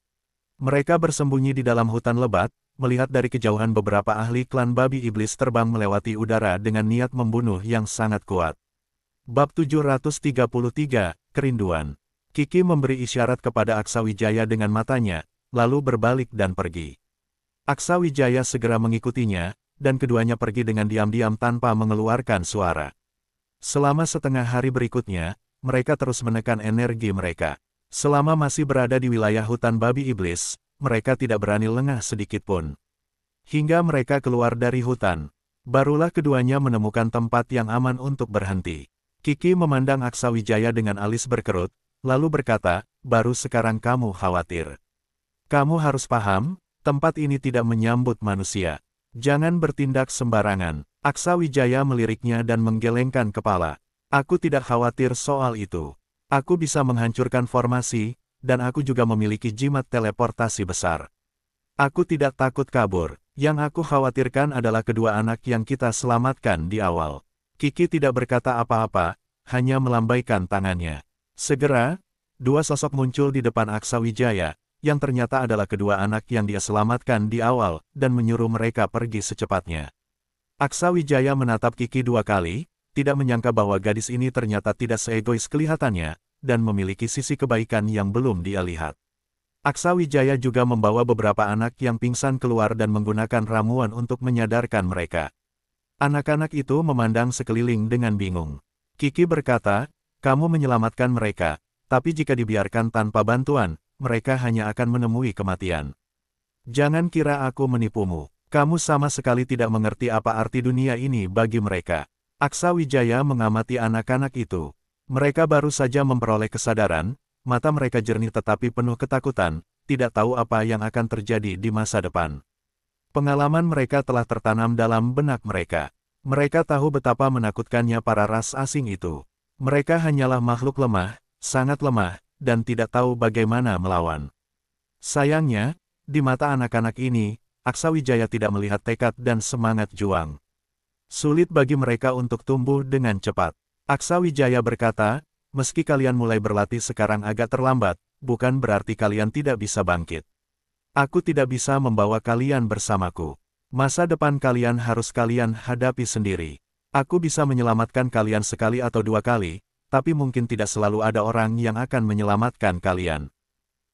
Mereka bersembunyi di dalam hutan lebat, melihat dari kejauhan beberapa ahli klan babi iblis terbang melewati udara dengan niat membunuh yang sangat kuat. Bab 733, Kerinduan. Kiki memberi isyarat kepada Aksa Wijaya dengan matanya, lalu berbalik dan pergi. Aksa Wijaya segera mengikutinya, dan keduanya pergi dengan diam-diam tanpa mengeluarkan suara. Selama setengah hari berikutnya, mereka terus menekan energi mereka. Selama masih berada di wilayah hutan babi iblis, mereka tidak berani lengah sedikitpun. Hingga mereka keluar dari hutan, barulah keduanya menemukan tempat yang aman untuk berhenti. Kiki memandang Aksa Wijaya dengan alis berkerut, lalu berkata, "Baru sekarang kamu khawatir. Kamu harus paham, tempat ini tidak menyambut manusia. Jangan bertindak sembarangan." Aksa Wijaya meliriknya dan menggelengkan kepala. "Aku tidak khawatir soal itu. Aku bisa menghancurkan formasi, dan aku juga memiliki jimat teleportasi besar. Aku tidak takut kabur. Yang aku khawatirkan adalah kedua anak yang kita selamatkan di awal." Kiki tidak berkata apa-apa, hanya melambaikan tangannya. Segera, dua sosok muncul di depan Aksa Wijaya, yang ternyata adalah kedua anak yang dia selamatkan di awal, dan menyuruh mereka pergi secepatnya. Aksa Wijaya menatap Kiki 2 kali, tidak menyangka bahwa gadis ini ternyata tidak seegois kelihatannya, dan memiliki sisi kebaikan yang belum dia lihat. Aksa Wijaya juga membawa beberapa anak yang pingsan keluar dan menggunakan ramuan untuk menyadarkan mereka. Anak-anak itu memandang sekeliling dengan bingung. Kiki berkata, "Kamu menyelamatkan mereka, tapi jika dibiarkan tanpa bantuan, mereka hanya akan menemui kematian. Jangan kira aku menipumu. Kamu sama sekali tidak mengerti apa arti dunia ini bagi mereka." Aksa Wijaya mengamati anak-anak itu. Mereka baru saja memperoleh kesadaran, mata mereka jernih tetapi penuh ketakutan, tidak tahu apa yang akan terjadi di masa depan. Pengalaman mereka telah tertanam dalam benak mereka. Mereka tahu betapa menakutkannya para ras asing itu. Mereka hanyalah makhluk lemah, sangat lemah, dan tidak tahu bagaimana melawan. Sayangnya, di mata anak-anak ini, Aksa Wijaya tidak melihat tekad dan semangat juang. Sulit bagi mereka untuk tumbuh dengan cepat. Aksa Wijaya berkata, meski kalian mulai berlatih sekarang agak terlambat, bukan berarti kalian tidak bisa bangkit. Aku tidak bisa membawa kalian bersamaku. Masa depan kalian harus kalian hadapi sendiri. Aku bisa menyelamatkan kalian sekali atau dua kali, tapi mungkin tidak selalu ada orang yang akan menyelamatkan kalian.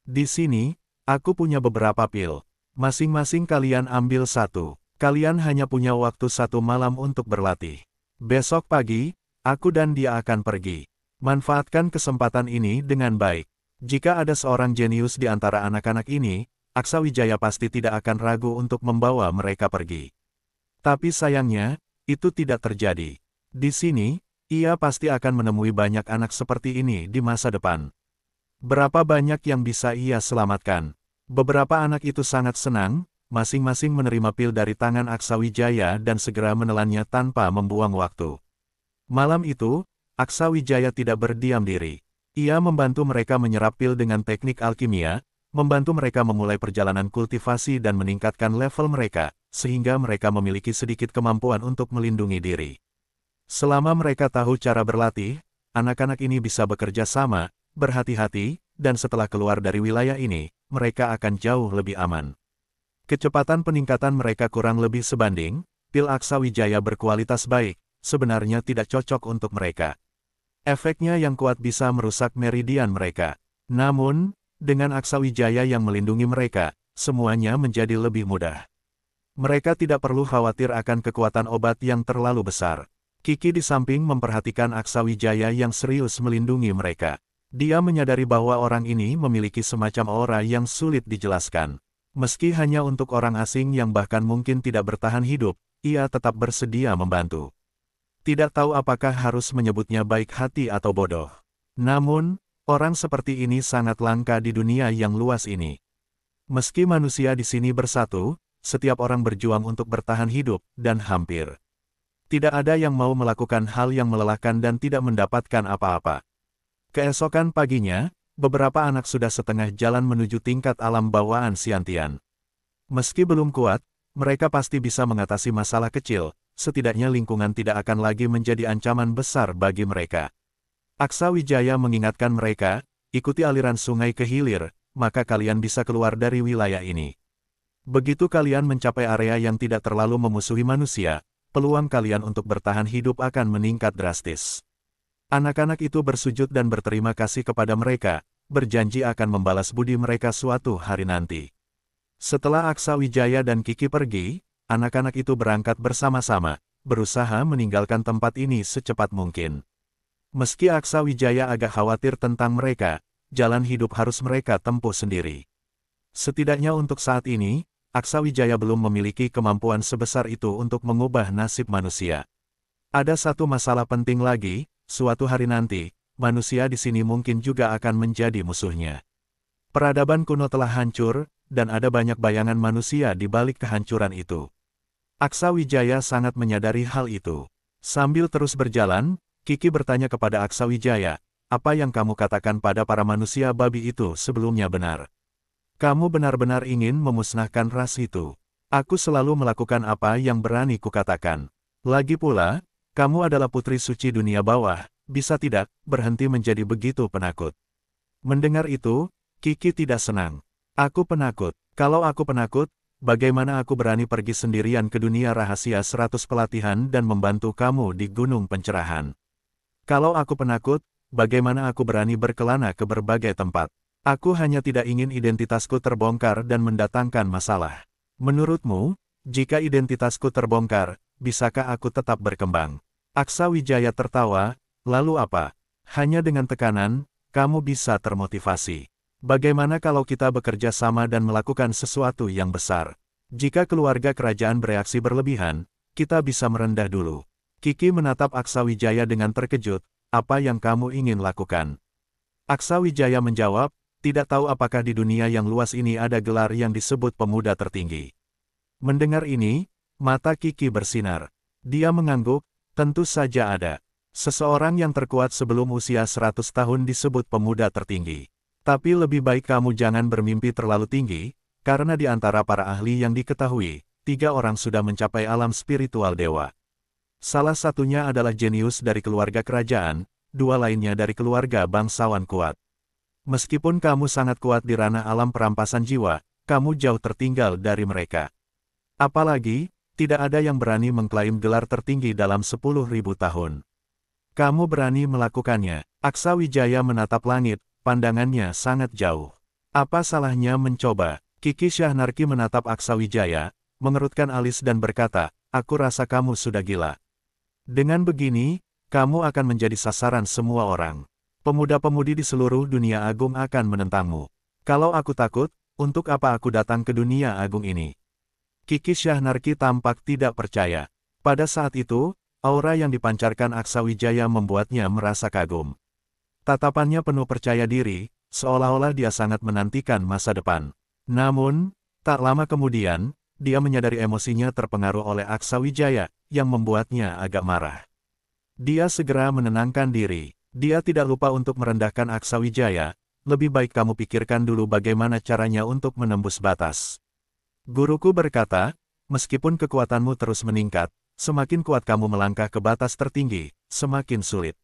Di sini, aku punya beberapa pil. Masing-masing kalian ambil satu. Kalian hanya punya waktu satu malam untuk berlatih. Besok pagi, aku dan dia akan pergi. Manfaatkan kesempatan ini dengan baik. Jika ada seorang jenius di antara anak-anak ini, Aksa Wijaya pasti tidak akan ragu untuk membawa mereka pergi. Tapi sayangnya, itu tidak terjadi. Di sini, ia pasti akan menemui banyak anak seperti ini di masa depan. Berapa banyak yang bisa ia selamatkan? Beberapa anak itu sangat senang, masing-masing menerima pil dari tangan Aksa Wijaya dan segera menelannya tanpa membuang waktu. Malam itu, Aksa Wijaya tidak berdiam diri. Ia membantu mereka menyerap pil dengan teknik alkimia, membantu mereka memulai perjalanan kultivasi dan meningkatkan level mereka, sehingga mereka memiliki sedikit kemampuan untuk melindungi diri. Selama mereka tahu cara berlatih, anak-anak ini bisa bekerja sama, berhati-hati, dan setelah keluar dari wilayah ini, mereka akan jauh lebih aman. Kecepatan peningkatan mereka kurang lebih sebanding, pil Aksa Wijaya berkualitas baik, sebenarnya tidak cocok untuk mereka. Efeknya yang kuat bisa merusak meridian mereka. Namun, dengan Aksa Wijaya yang melindungi mereka, semuanya menjadi lebih mudah. Mereka tidak perlu khawatir akan kekuatan obat yang terlalu besar. Kiki di samping memperhatikan Aksa Wijaya yang serius melindungi mereka. Dia menyadari bahwa orang ini memiliki semacam aura yang sulit dijelaskan. Meski hanya untuk orang asing yang bahkan mungkin tidak bertahan hidup, ia tetap bersedia membantu. Tidak tahu apakah harus menyebutnya baik hati atau bodoh. Namun, orang seperti ini sangat langka di dunia yang luas ini. Meski manusia di sini bersatu, setiap orang berjuang untuk bertahan hidup, dan hampir tidak ada yang mau melakukan hal yang melelahkan dan tidak mendapatkan apa-apa. Keesokan paginya, beberapa anak sudah setengah jalan menuju tingkat alam bawaan Xiantian. Meski belum kuat, mereka pasti bisa mengatasi masalah kecil, setidaknya lingkungan tidak akan lagi menjadi ancaman besar bagi mereka. Aksa Wijaya mengingatkan mereka, ikuti aliran sungai ke hilir, maka kalian bisa keluar dari wilayah ini. Begitu kalian mencapai area yang tidak terlalu memusuhi manusia, peluang kalian untuk bertahan hidup akan meningkat drastis. Anak-anak itu bersujud dan berterima kasih kepada mereka, berjanji akan membalas budi mereka suatu hari nanti. Setelah Aksa Wijaya dan Kiki pergi, anak-anak itu berangkat bersama-sama, berusaha meninggalkan tempat ini secepat mungkin. Meski Aksa Wijaya agak khawatir tentang mereka, jalan hidup harus mereka tempuh sendiri. Setidaknya untuk saat ini, Aksa Wijaya belum memiliki kemampuan sebesar itu untuk mengubah nasib manusia. Ada satu masalah penting lagi, suatu hari nanti, manusia di sini mungkin juga akan menjadi musuhnya. Peradaban kuno telah hancur, dan ada banyak bayangan manusia di balik kehancuran itu. Aksa Wijaya sangat menyadari hal itu. Sambil terus berjalan, Kiki bertanya kepada Aksa Wijaya, apa yang kamu katakan pada para manusia babi itu sebelumnya benar? Kamu benar-benar ingin memusnahkan ras itu. Aku selalu melakukan apa yang berani kukatakan. Lagi pula, kamu adalah putri suci dunia bawah, bisa tidak berhenti menjadi begitu penakut. Mendengar itu, Kiki tidak senang. Aku penakut. Kalau aku penakut, bagaimana aku berani pergi sendirian ke dunia rahasia 100 pelatihan dan membantu kamu di Gunung Pencerahan? Kalau aku penakut, bagaimana aku berani berkelana ke berbagai tempat? Aku hanya tidak ingin identitasku terbongkar dan mendatangkan masalah. Menurutmu, jika identitasku terbongkar, bisakah aku tetap berkembang? Aksa Wijaya tertawa, lalu apa? Hanya dengan tekanan, kamu bisa termotivasi. Bagaimana kalau kita bekerja sama dan melakukan sesuatu yang besar? Jika keluarga kerajaan bereaksi berlebihan, kita bisa merendah dulu. Kiki menatap Aksa Wijaya dengan terkejut, apa yang kamu ingin lakukan? Aksa Wijaya menjawab, tidak tahu apakah di dunia yang luas ini ada gelar yang disebut pemuda tertinggi. Mendengar ini, mata Kiki bersinar. Dia mengangguk, tentu saja ada. Seseorang yang terkuat sebelum usia 100 tahun disebut pemuda tertinggi. Tapi lebih baik kamu jangan bermimpi terlalu tinggi, karena di antara para ahli yang diketahui, 3 orang sudah mencapai alam spiritual dewa. Salah satunya adalah jenius dari keluarga kerajaan, dua lainnya dari keluarga bangsawan kuat. Meskipun kamu sangat kuat di ranah alam perampasan jiwa, kamu jauh tertinggal dari mereka. Apalagi, tidak ada yang berani mengklaim gelar tertinggi dalam 10.000 tahun. Kamu berani melakukannya. Aksa Wijaya menatap langit, pandangannya sangat jauh. Apa salahnya mencoba? Kiki Syahnarki menatap Aksa Wijaya, mengerutkan alis dan berkata, aku rasa kamu sudah gila. Dengan begini, kamu akan menjadi sasaran semua orang. Pemuda-pemudi di seluruh dunia agung akan menentangmu. Kalau aku takut, untuk apa aku datang ke dunia agung ini? Kiki Syahnarki tampak tidak percaya. Pada saat itu, aura yang dipancarkan Aksa Wijaya membuatnya merasa kagum. Tatapannya penuh percaya diri, seolah-olah dia sangat menantikan masa depan. Namun, tak lama kemudian, dia menyadari emosinya terpengaruh oleh Aksa Wijaya, yang membuatnya agak marah. Dia segera menenangkan diri. Dia tidak lupa untuk merendahkan Aksa Wijaya, lebih baik kamu pikirkan dulu bagaimana caranya untuk menembus batas. Guruku berkata, meskipun kekuatanmu terus meningkat, semakin kuat kamu melangkah ke batas tertinggi, semakin sulit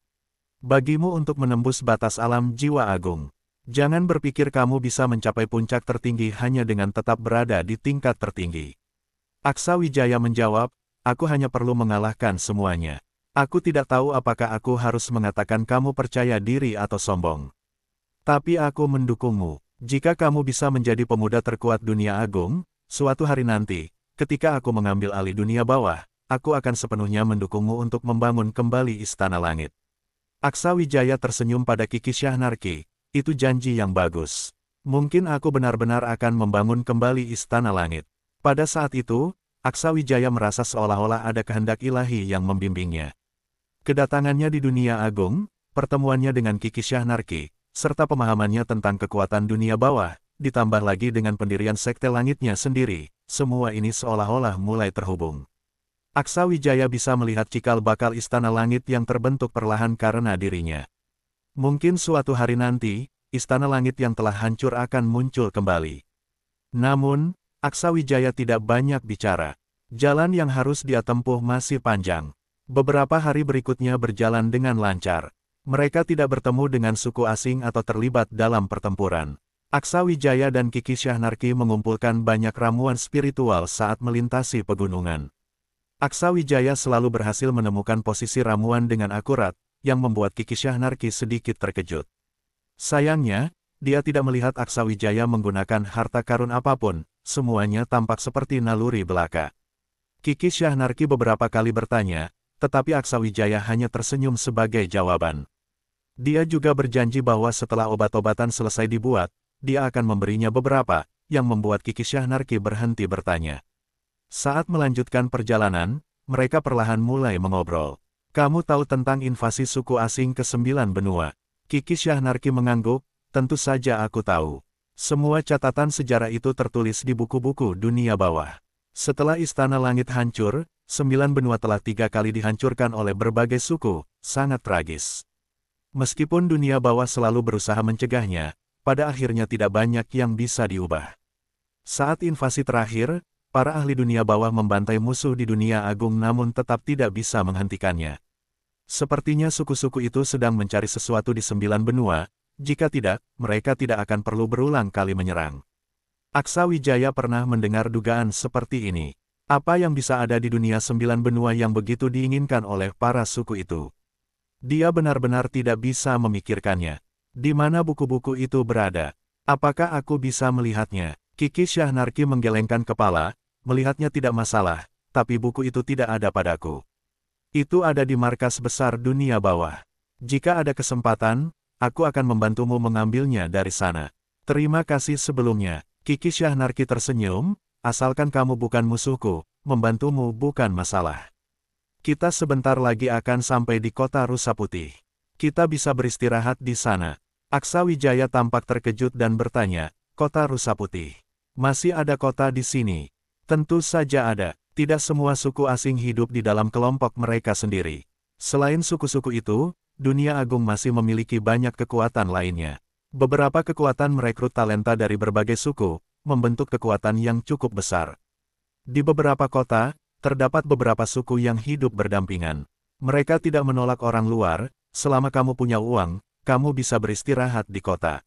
bagimu untuk menembus batas alam jiwa agung. Jangan berpikir kamu bisa mencapai puncak tertinggi hanya dengan tetap berada di tingkat tertinggi. Aksa Wijaya menjawab, aku hanya perlu mengalahkan semuanya. Aku tidak tahu apakah aku harus mengatakan kamu percaya diri atau sombong. Tapi aku mendukungmu. Jika kamu bisa menjadi pemuda terkuat dunia agung, suatu hari nanti, ketika aku mengambil alih dunia bawah, aku akan sepenuhnya mendukungmu untuk membangun kembali Istana Langit. Aksa Wijaya tersenyum pada Kiki Syahnarki, itu janji yang bagus. Mungkin aku benar-benar akan membangun kembali Istana Langit. Pada saat itu, Aksa Wijaya merasa seolah-olah ada kehendak ilahi yang membimbingnya. Kedatangannya di dunia agung, pertemuannya dengan Kiki Syahnarki, serta pemahamannya tentang kekuatan dunia bawah, ditambah lagi dengan pendirian sekte langitnya sendiri, semua ini seolah-olah mulai terhubung. Aksa Wijaya bisa melihat cikal bakal Istana Langit yang terbentuk perlahan karena dirinya. Mungkin suatu hari nanti, Istana Langit yang telah hancur akan muncul kembali. Namun, Aksa Wijaya tidak banyak bicara. Jalan yang harus dia tempuh masih panjang. Beberapa hari berikutnya berjalan dengan lancar. Mereka tidak bertemu dengan suku asing atau terlibat dalam pertempuran. Aksa Wijaya dan Kiki Syahnarki mengumpulkan banyak ramuan spiritual saat melintasi pegunungan. Aksa Wijaya selalu berhasil menemukan posisi ramuan dengan akurat, yang membuat Kiki Syahnarki sedikit terkejut. Sayangnya, dia tidak melihat Aksa Wijaya menggunakan harta karun apapun, semuanya tampak seperti naluri belaka. Kiki Syahnarki beberapa kali bertanya, tetapi Aksa Wijaya hanya tersenyum sebagai jawaban. Dia juga berjanji bahwa setelah obat-obatan selesai dibuat, dia akan memberinya beberapa, yang membuat Kiki Syahnarki berhenti bertanya. Saat melanjutkan perjalanan, mereka perlahan mulai mengobrol. Kamu tahu tentang invasi suku asing ke 9 benua? Kiki Syahnarki mengangguk, tentu saja aku tahu. Semua catatan sejarah itu tertulis di buku-buku dunia bawah. Setelah Istana Langit hancur, 9 benua telah 3 kali dihancurkan oleh berbagai suku, sangat tragis. Meskipun dunia bawah selalu berusaha mencegahnya, pada akhirnya tidak banyak yang bisa diubah. Saat invasi terakhir, para ahli dunia bawah membantai musuh di dunia agung namun tetap tidak bisa menghentikannya. Sepertinya suku-suku itu sedang mencari sesuatu di 9 benua, jika tidak, mereka tidak akan perlu berulang kali menyerang. Aksa Wijaya pernah mendengar dugaan seperti ini. Apa yang bisa ada di dunia 9 benua yang begitu diinginkan oleh para suku itu? Dia benar-benar tidak bisa memikirkannya. Di mana buku-buku itu berada? Apakah aku bisa melihatnya? Kiki Syahnarki menggelengkan kepala, melihatnya tidak masalah, tapi buku itu tidak ada padaku. Itu ada di markas besar dunia bawah. Jika ada kesempatan, aku akan membantumu mengambilnya dari sana. Terima kasih sebelumnya. Kiki Syahnarki tersenyum, asalkan kamu bukan musuhku, membantumu bukan masalah. Kita sebentar lagi akan sampai di kota Rusa Putih. Kita bisa beristirahat di sana. Aksa Wijaya tampak terkejut dan bertanya, kota Rusa Putih. Masih ada kota di sini? Tentu saja ada. Tidak semua suku asing hidup di dalam kelompok mereka sendiri. Selain suku-suku itu, dunia agung masih memiliki banyak kekuatan lainnya. Beberapa kekuatan merekrut talenta dari berbagai suku, membentuk kekuatan yang cukup besar. Di beberapa kota, terdapat beberapa suku yang hidup berdampingan. Mereka tidak menolak orang luar, selama kamu punya uang, kamu bisa beristirahat di kota.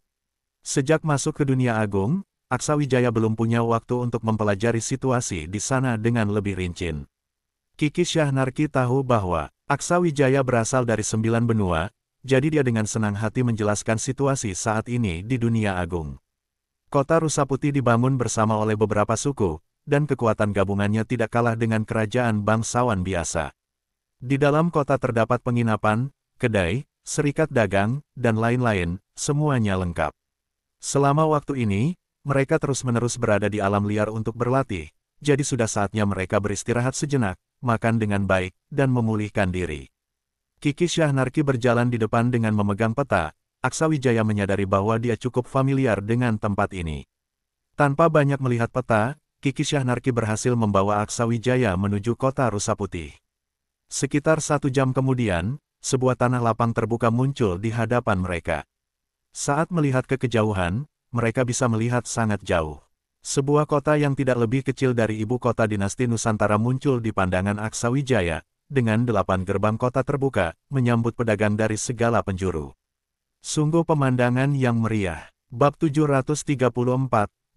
Sejak masuk ke dunia agung, Aksawijaya belum punya waktu untuk mempelajari situasi di sana dengan lebih rinci. Kiki Syahnarki tahu bahwa Aksawijaya berasal dari 9 benua, jadi dia dengan senang hati menjelaskan situasi saat ini di dunia agung. Kota Rusa Putih dibangun bersama oleh beberapa suku, dan kekuatan gabungannya tidak kalah dengan kerajaan bangsawan biasa. Di dalam kota terdapat penginapan, kedai, serikat dagang, dan lain-lain, semuanya lengkap. Selama waktu ini, mereka terus-menerus berada di alam liar untuk berlatih, jadi sudah saatnya mereka beristirahat sejenak, makan dengan baik, dan memulihkan diri. Kiki Syahnarki berjalan di depan dengan memegang peta. Aksawijaya menyadari bahwa dia cukup familiar dengan tempat ini. Tanpa banyak melihat peta, Kiki Syahnarki berhasil membawa Aksawijaya menuju kota Rusa Putih. Sekitar 1 jam kemudian, sebuah tanah lapang terbuka muncul di hadapan mereka. Saat melihat ke kejauhan, mereka bisa melihat sangat jauh. Sebuah kota yang tidak lebih kecil dari ibu kota dinasti Nusantara muncul di pandangan Aksawijaya, dengan 8 gerbang kota terbuka, menyambut pedagang dari segala penjuru. Sungguh pemandangan yang meriah. Bab 734,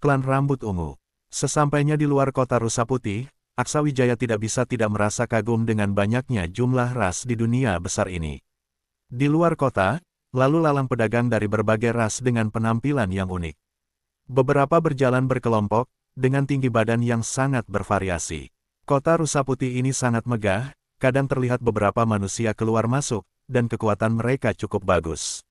Klan Rambut Ungu. Sesampainya di luar kota Rusa Putih, Aksawijaya tidak bisa tidak merasa kagum dengan banyaknya jumlah ras di dunia besar ini. Di luar kota, lalu lalang pedagang dari berbagai ras dengan penampilan yang unik. Beberapa berjalan berkelompok, dengan tinggi badan yang sangat bervariasi. Kota Rusa Putih ini sangat megah, kadang terlihat beberapa manusia keluar masuk, dan kekuatan mereka cukup bagus.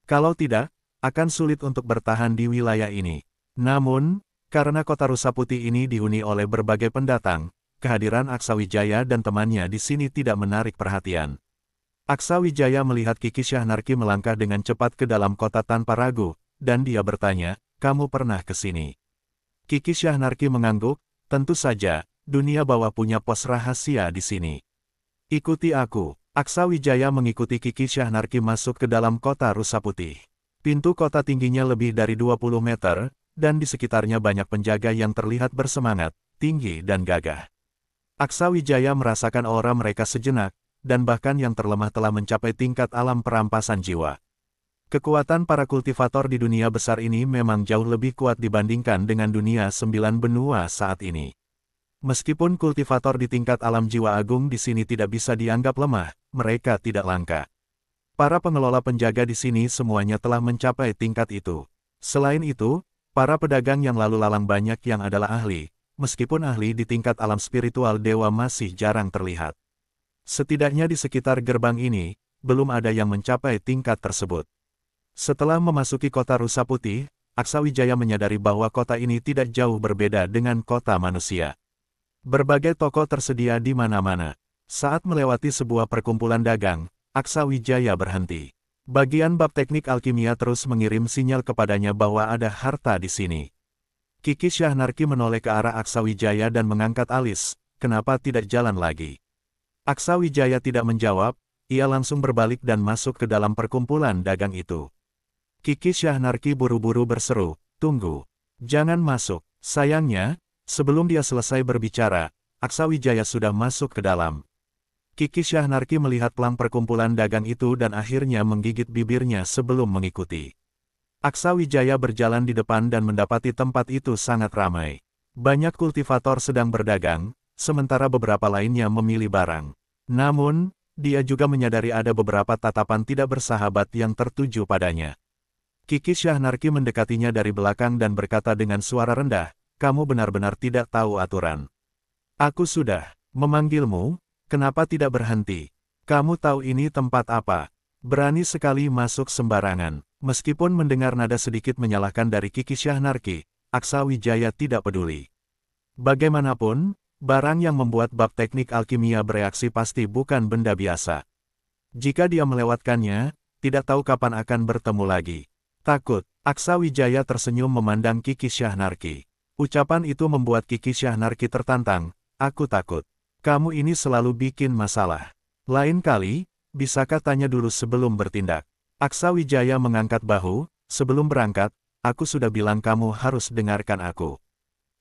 Kalau tidak, akan sulit untuk bertahan di wilayah ini. Namun, karena kota Rusa Putih ini dihuni oleh berbagai pendatang, kehadiran Aksawijaya dan temannya di sini tidak menarik perhatian. Aksawijaya melihat Kiki Syahnarki melangkah dengan cepat ke dalam kota tanpa ragu, dan dia bertanya, "Kamu pernah ke sini?" Kiki Syahnarki mengangguk, "Tentu saja, dunia bawah punya pos rahasia di sini. Ikuti aku." Aksawijaya mengikuti Kiki Syahnarki masuk ke dalam kota Rusa Putih. Pintu kota tingginya lebih dari 20 meter, dan di sekitarnya banyak penjaga yang terlihat bersemangat, tinggi dan gagah. Aksawijaya merasakan aura mereka sejenak, dan bahkan yang terlemah telah mencapai tingkat alam perampasan jiwa. Kekuatan para kultivator di dunia besar ini memang jauh lebih kuat dibandingkan dengan dunia 9 benua saat ini. Meskipun kultivator di tingkat alam jiwa agung di sini tidak bisa dianggap lemah, mereka tidak langka. Para pengelola penjaga di sini semuanya telah mencapai tingkat itu. Selain itu, para pedagang yang lalu lalang banyak yang adalah ahli, meskipun ahli di tingkat alam spiritual dewa masih jarang terlihat. Setidaknya di sekitar gerbang ini, belum ada yang mencapai tingkat tersebut. Setelah memasuki kota Rusa Putih, Aksawijaya menyadari bahwa kota ini tidak jauh berbeda dengan kota manusia. Berbagai toko tersedia di mana-mana. Saat melewati sebuah perkumpulan dagang, Aksawijaya berhenti. Bagian bab teknik alkimia terus mengirim sinyal kepadanya bahwa ada harta di sini. Kiki Syahnarki menoleh ke arah Aksawijaya dan mengangkat alis, "Kenapa tidak jalan lagi?" Aksawijaya tidak menjawab, ia langsung berbalik dan masuk ke dalam perkumpulan dagang itu. Kiki Syahnarki buru-buru berseru, "Tunggu. Jangan masuk." Sayangnya, sebelum dia selesai berbicara, Aksawijaya sudah masuk ke dalam. Kiki Syahnarki melihat pelang perkumpulan dagang itu dan akhirnya menggigit bibirnya sebelum mengikuti. Aksawijaya berjalan di depan dan mendapati tempat itu sangat ramai. Banyak kultivator sedang berdagang, sementara beberapa lainnya memilih barang. Namun, dia juga menyadari ada beberapa tatapan tidak bersahabat yang tertuju padanya. Kiki Syahnarki mendekatinya dari belakang dan berkata dengan suara rendah, "Kamu benar-benar tidak tahu aturan. Aku sudah memanggilmu. Kenapa tidak berhenti? Kamu tahu ini tempat apa? Berani sekali masuk sembarangan." Meskipun mendengar nada sedikit menyalahkan dari Kiki Syahnarki, Aksawijaya tidak peduli. Bagaimanapun, barang yang membuat bab teknik alkimia bereaksi pasti bukan benda biasa. Jika dia melewatkannya, tidak tahu kapan akan bertemu lagi. Takut, Aksawijaya tersenyum memandang Kiki Syahnarki. Ucapan itu membuat Kiki Syahnarki tertantang, "Aku takut. Kamu ini selalu bikin masalah. Lain kali, bisakah tanya dulu sebelum bertindak?" Aksawijaya mengangkat bahu, "Sebelum berangkat, aku sudah bilang kamu harus dengarkan aku."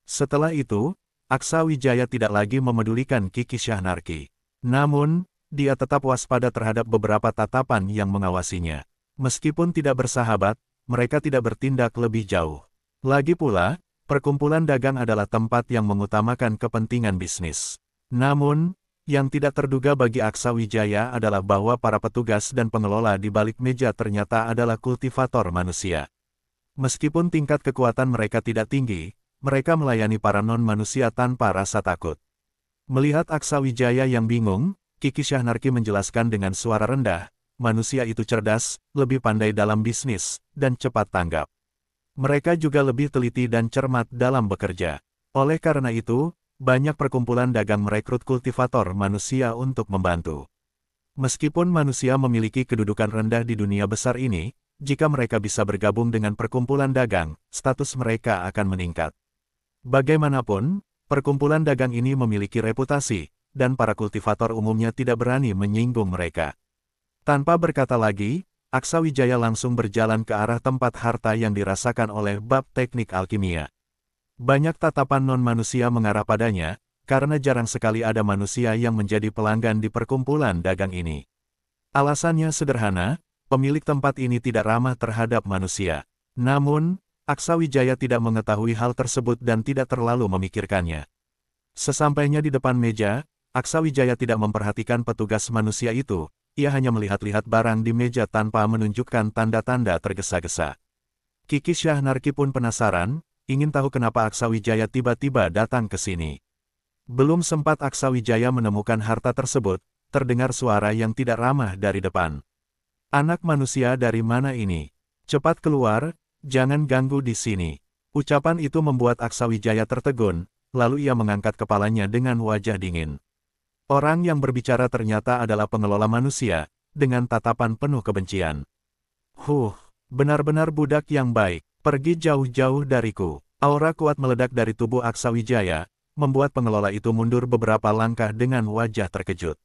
Setelah itu, Aksawijaya tidak lagi memedulikan Kiki Syahnarki. Namun, dia tetap waspada terhadap beberapa tatapan yang mengawasinya. Meskipun tidak bersahabat, mereka tidak bertindak lebih jauh. Lagi pula, perkumpulan dagang adalah tempat yang mengutamakan kepentingan bisnis. Namun, yang tidak terduga bagi Aksawijaya adalah bahwa para petugas dan pengelola di balik meja ternyata adalah kultivator manusia. Meskipun tingkat kekuatan mereka tidak tinggi, mereka melayani para non-manusia tanpa rasa takut. Melihat Aksawijaya yang bingung, Kiki Syahnarki menjelaskan dengan suara rendah, manusia itu cerdas, lebih pandai dalam bisnis, dan cepat tanggap. Mereka juga lebih teliti dan cermat dalam bekerja. Oleh karena itu, banyak perkumpulan dagang merekrut kultivator manusia untuk membantu. Meskipun manusia memiliki kedudukan rendah di dunia besar ini, jika mereka bisa bergabung dengan perkumpulan dagang, status mereka akan meningkat. Bagaimanapun, perkumpulan dagang ini memiliki reputasi, dan para kultivator umumnya tidak berani menyinggung mereka. Tanpa berkata lagi, Aksawijaya langsung berjalan ke arah tempat harta yang dirasakan oleh bab teknik alkimia. Banyak tatapan non-manusia mengarah padanya, karena jarang sekali ada manusia yang menjadi pelanggan di perkumpulan dagang ini. Alasannya sederhana, pemilik tempat ini tidak ramah terhadap manusia. Namun, Aksawijaya tidak mengetahui hal tersebut dan tidak terlalu memikirkannya. Sesampainya di depan meja, Aksawijaya tidak memperhatikan petugas manusia itu. Ia hanya melihat-lihat barang di meja tanpa menunjukkan tanda-tanda tergesa-gesa. Kiki Syahnarki pun penasaran, ingin tahu kenapa Aksawijaya tiba-tiba datang ke sini. Belum sempat Aksawijaya menemukan harta tersebut, terdengar suara yang tidak ramah dari depan. "Anak manusia dari mana ini? Cepat keluar, jangan ganggu di sini." Ucapan itu membuat Aksawijaya tertegun, lalu ia mengangkat kepalanya dengan wajah dingin. Orang yang berbicara ternyata adalah pengelola manusia, dengan tatapan penuh kebencian. Benar-benar budak yang baik, pergi jauh-jauh dariku." Aura kuat meledak dari tubuh Aksawijaya, membuat pengelola itu mundur beberapa langkah dengan wajah terkejut.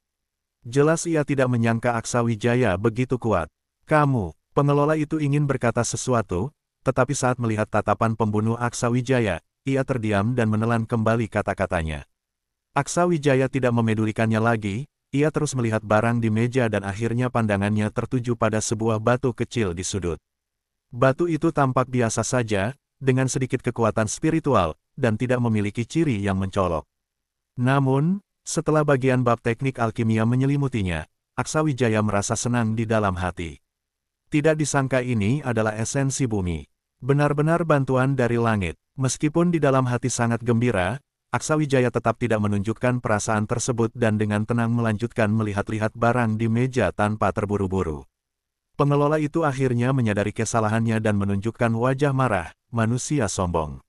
Jelas ia tidak menyangka Aksawijaya begitu kuat. "Kamu," pengelola itu ingin berkata sesuatu, tetapi saat melihat tatapan pembunuh Aksawijaya, ia terdiam dan menelan kembali kata-katanya. Aksawijaya tidak memedulikannya lagi, ia terus melihat barang di meja dan akhirnya pandangannya tertuju pada sebuah batu kecil di sudut. Batu itu tampak biasa saja, dengan sedikit kekuatan spiritual, dan tidak memiliki ciri yang mencolok. Namun, setelah bagian bab teknik alkimia menyelimutinya, Aksawijaya merasa senang di dalam hati. Tidak disangka ini adalah esensi bumi. Benar-benar bantuan dari langit. Meskipun di dalam hati sangat gembira, Aksawijaya tetap tidak menunjukkan perasaan tersebut dan dengan tenang melanjutkan melihat-lihat barang di meja tanpa terburu-buru. Pengelola itu akhirnya menyadari kesalahannya dan menunjukkan wajah marah, "Manusia sombong.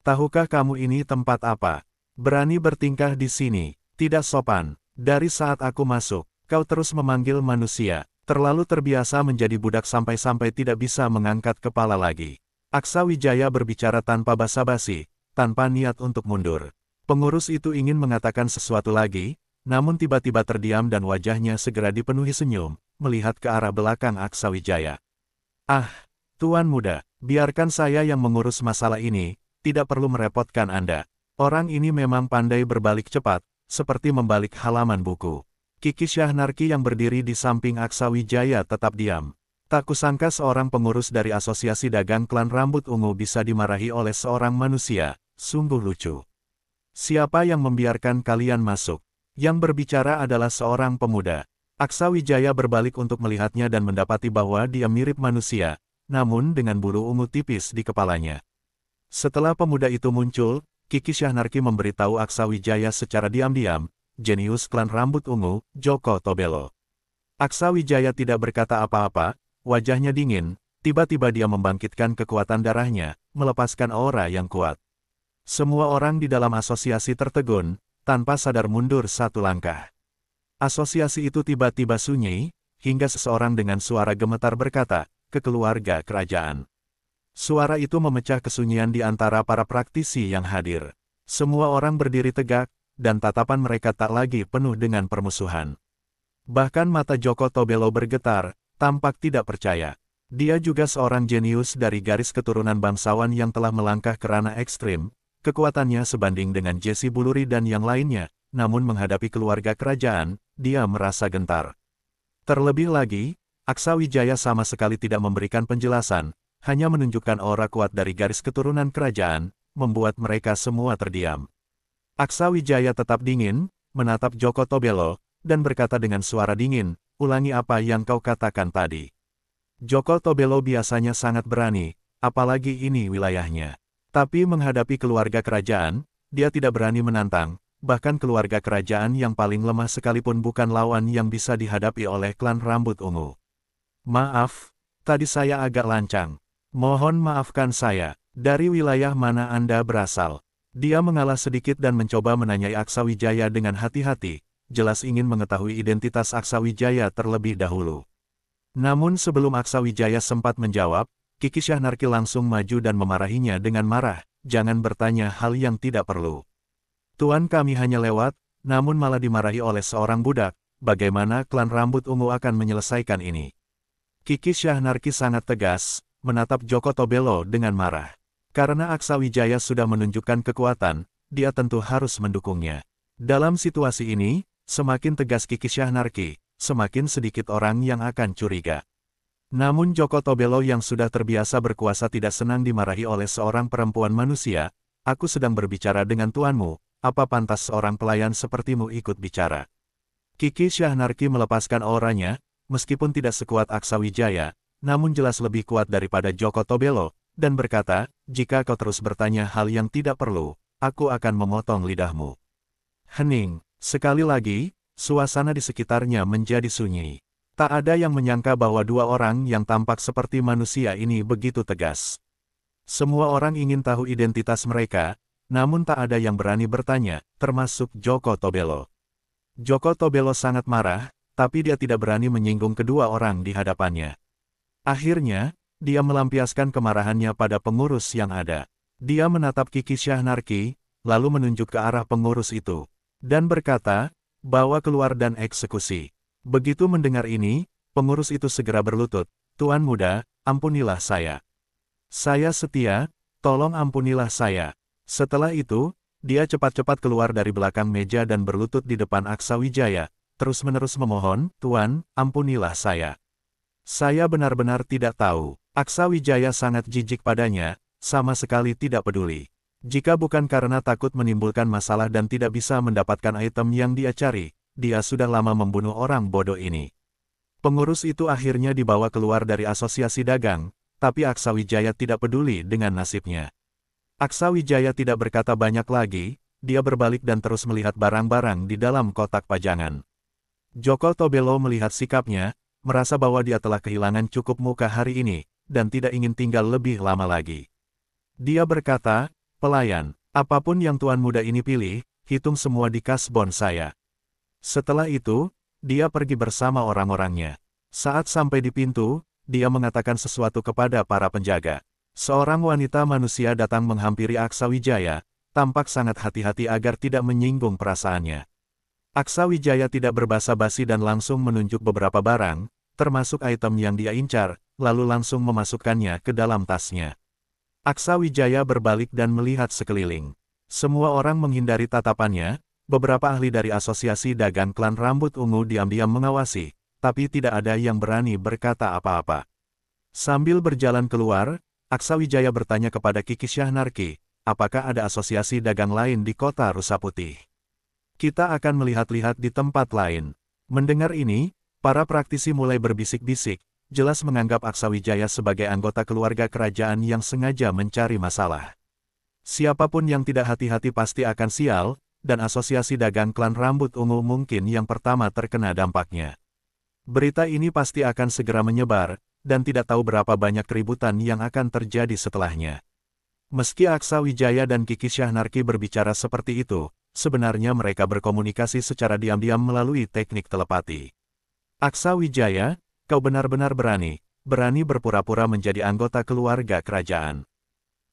Tahukah kamu ini tempat apa? Berani bertingkah di sini, tidak sopan. Dari saat aku masuk, kau terus memanggil manusia, terlalu terbiasa menjadi budak sampai-sampai tidak bisa mengangkat kepala lagi." Aksawijaya berbicara tanpa basa-basi, tanpa niat untuk mundur. Pengurus itu ingin mengatakan sesuatu lagi, namun tiba-tiba terdiam dan wajahnya segera dipenuhi senyum, melihat ke arah belakang Aksawijaya. "Ah, Tuan Muda, biarkan saya yang mengurus masalah ini, tidak perlu merepotkan Anda. Orang ini memang pandai berbalik cepat, seperti membalik halaman buku." Kiki Syahnarki yang berdiri di samping Aksawijaya tetap diam. Tak kusangka seorang pengurus dari Asosiasi Dagang Klan Rambut Ungu bisa dimarahi oleh seorang manusia. Sungguh lucu. "Siapa yang membiarkan kalian masuk?" Yang berbicara adalah seorang pemuda. Aksawijaya berbalik untuk melihatnya dan mendapati bahwa dia mirip manusia, namun dengan bulu ungu tipis di kepalanya. Setelah pemuda itu muncul, Kiki Syahnarki memberitahu Aksawijaya secara diam-diam, jenius klan rambut ungu, Joko Tobelo. Aksawijaya tidak berkata apa-apa, wajahnya dingin, tiba-tiba dia membangkitkan kekuatan darahnya, melepaskan aura yang kuat. Semua orang di dalam asosiasi tertegun, tanpa sadar mundur satu langkah. Asosiasi itu tiba-tiba sunyi, hingga seseorang dengan suara gemetar berkata, "Ke keluarga kerajaan." Suara itu memecah kesunyian di antara para praktisi yang hadir. Semua orang berdiri tegak, dan tatapan mereka tak lagi penuh dengan permusuhan. Bahkan mata Joko Tobelo bergetar, tampak tidak percaya. Dia juga seorang jenius dari garis keturunan bangsawan yang telah melangkah ke ranah ekstrim, kekuatannya sebanding dengan Jesse Buluri dan yang lainnya, namun menghadapi keluarga kerajaan, dia merasa gentar. Terlebih lagi, Aksa Wijaya sama sekali tidak memberikan penjelasan, hanya menunjukkan aura kuat dari garis keturunan kerajaan, membuat mereka semua terdiam. Aksa Wijaya tetap dingin, menatap Joko Tobelo, dan berkata dengan suara dingin, "Ulangi apa yang kau katakan tadi." Joko Tobelo biasanya sangat berani, apalagi ini wilayahnya. Tapi menghadapi keluarga kerajaan, dia tidak berani menantang, bahkan keluarga kerajaan yang paling lemah sekalipun bukan lawan yang bisa dihadapi oleh klan rambut ungu. "Maaf, tadi saya agak lancang. Mohon maafkan saya, dari wilayah mana Anda berasal?" Dia mengalah sedikit dan mencoba menanyai Aksa Wijaya dengan hati-hati, jelas ingin mengetahui identitas Aksa Wijaya terlebih dahulu. Namun sebelum Aksa Wijaya sempat menjawab, Kiki Syahnarki langsung maju dan memarahinya dengan marah, "Jangan bertanya hal yang tidak perlu. Tuan kami hanya lewat, namun malah dimarahi oleh seorang budak, bagaimana klan rambut ungu akan menyelesaikan ini?" Kiki Syahnarki sangat tegas, menatap Joko Tobelo dengan marah. Karena Aksa Wijaya sudah menunjukkan kekuatan, dia tentu harus mendukungnya. Dalam situasi ini, semakin tegas Kiki Syahnarki, semakin sedikit orang yang akan curiga. Namun Joko Tobelo yang sudah terbiasa berkuasa tidak senang dimarahi oleh seorang perempuan manusia. "Aku sedang berbicara dengan tuanmu, apa pantas seorang pelayan sepertimu ikut bicara?" Kiki Syahnarki melepaskan auranya, meskipun tidak sekuat Aksa Wijaya, namun jelas lebih kuat daripada Joko Tobelo, dan berkata, "Jika kau terus bertanya hal yang tidak perlu, aku akan memotong lidahmu." Hening, sekali lagi, suasana di sekitarnya menjadi sunyi. Tak ada yang menyangka bahwa dua orang yang tampak seperti manusia ini begitu tegas. Semua orang ingin tahu identitas mereka, namun tak ada yang berani bertanya, termasuk Joko Tobelo. Joko Tobelo sangat marah, tapi dia tidak berani menyinggung kedua orang di hadapannya. Akhirnya, dia melampiaskan kemarahannya pada pengurus yang ada. Dia menatap Kiki Syahnarki, lalu menunjuk ke arah pengurus itu, dan berkata, "Bawa keluar dan eksekusi." Begitu mendengar ini, pengurus itu segera berlutut, "Tuan muda, ampunilah saya. Saya setia, tolong ampunilah saya." Setelah itu, dia cepat-cepat keluar dari belakang meja dan berlutut di depan Aksa Wijaya, terus-menerus memohon, "Tuan, ampunilah saya. Saya benar-benar tidak tahu." Aksa Wijaya sangat jijik padanya, sama sekali tidak peduli. Jika bukan karena takut menimbulkan masalah dan tidak bisa mendapatkan item yang dia cari, dia sudah lama membunuh orang bodoh ini. Pengurus itu akhirnya dibawa keluar dari asosiasi dagang, tapi Aksa Wijaya tidak peduli dengan nasibnya. Aksa Wijaya tidak berkata banyak lagi, dia berbalik dan terus melihat barang-barang di dalam kotak pajangan. Joko Tobelo melihat sikapnya, merasa bahwa dia telah kehilangan cukup muka hari ini, dan tidak ingin tinggal lebih lama lagi. Dia berkata, "Pelayan, apapun yang tuan muda ini pilih, hitung semua di kasbon saya." Setelah itu, dia pergi bersama orang-orangnya. Saat sampai di pintu, dia mengatakan sesuatu kepada para penjaga. Seorang wanita manusia datang menghampiri Aksa Wijaya, tampak sangat hati-hati agar tidak menyinggung perasaannya. Aksa Wijaya tidak berbasa-basi dan langsung menunjuk beberapa barang, termasuk item yang dia incar, lalu langsung memasukkannya ke dalam tasnya. Aksa Wijaya berbalik dan melihat sekeliling. Semua orang menghindari tatapannya. Beberapa ahli dari asosiasi dagang klan rambut ungu diam-diam mengawasi, tapi tidak ada yang berani berkata apa-apa. Sambil berjalan keluar, Aksa Wijaya bertanya kepada Kiki Syahnarki, "Apakah ada asosiasi dagang lain di kota Rusa Putih? Kita akan melihat-lihat di tempat lain." Mendengar ini, para praktisi mulai berbisik-bisik, jelas menganggap Aksa Wijaya sebagai anggota keluarga kerajaan yang sengaja mencari masalah. Siapapun yang tidak hati-hati pasti akan sial, dan asosiasi dagang klan rambut ungu mungkin yang pertama terkena dampaknya. Berita ini pasti akan segera menyebar, dan tidak tahu berapa banyak keributan yang akan terjadi setelahnya. Meski Aksa Wijaya dan Kiki Syahnarki berbicara seperti itu, sebenarnya mereka berkomunikasi secara diam-diam melalui teknik telepati. "Aksa Wijaya, kau benar-benar berani berpura-pura menjadi anggota keluarga kerajaan.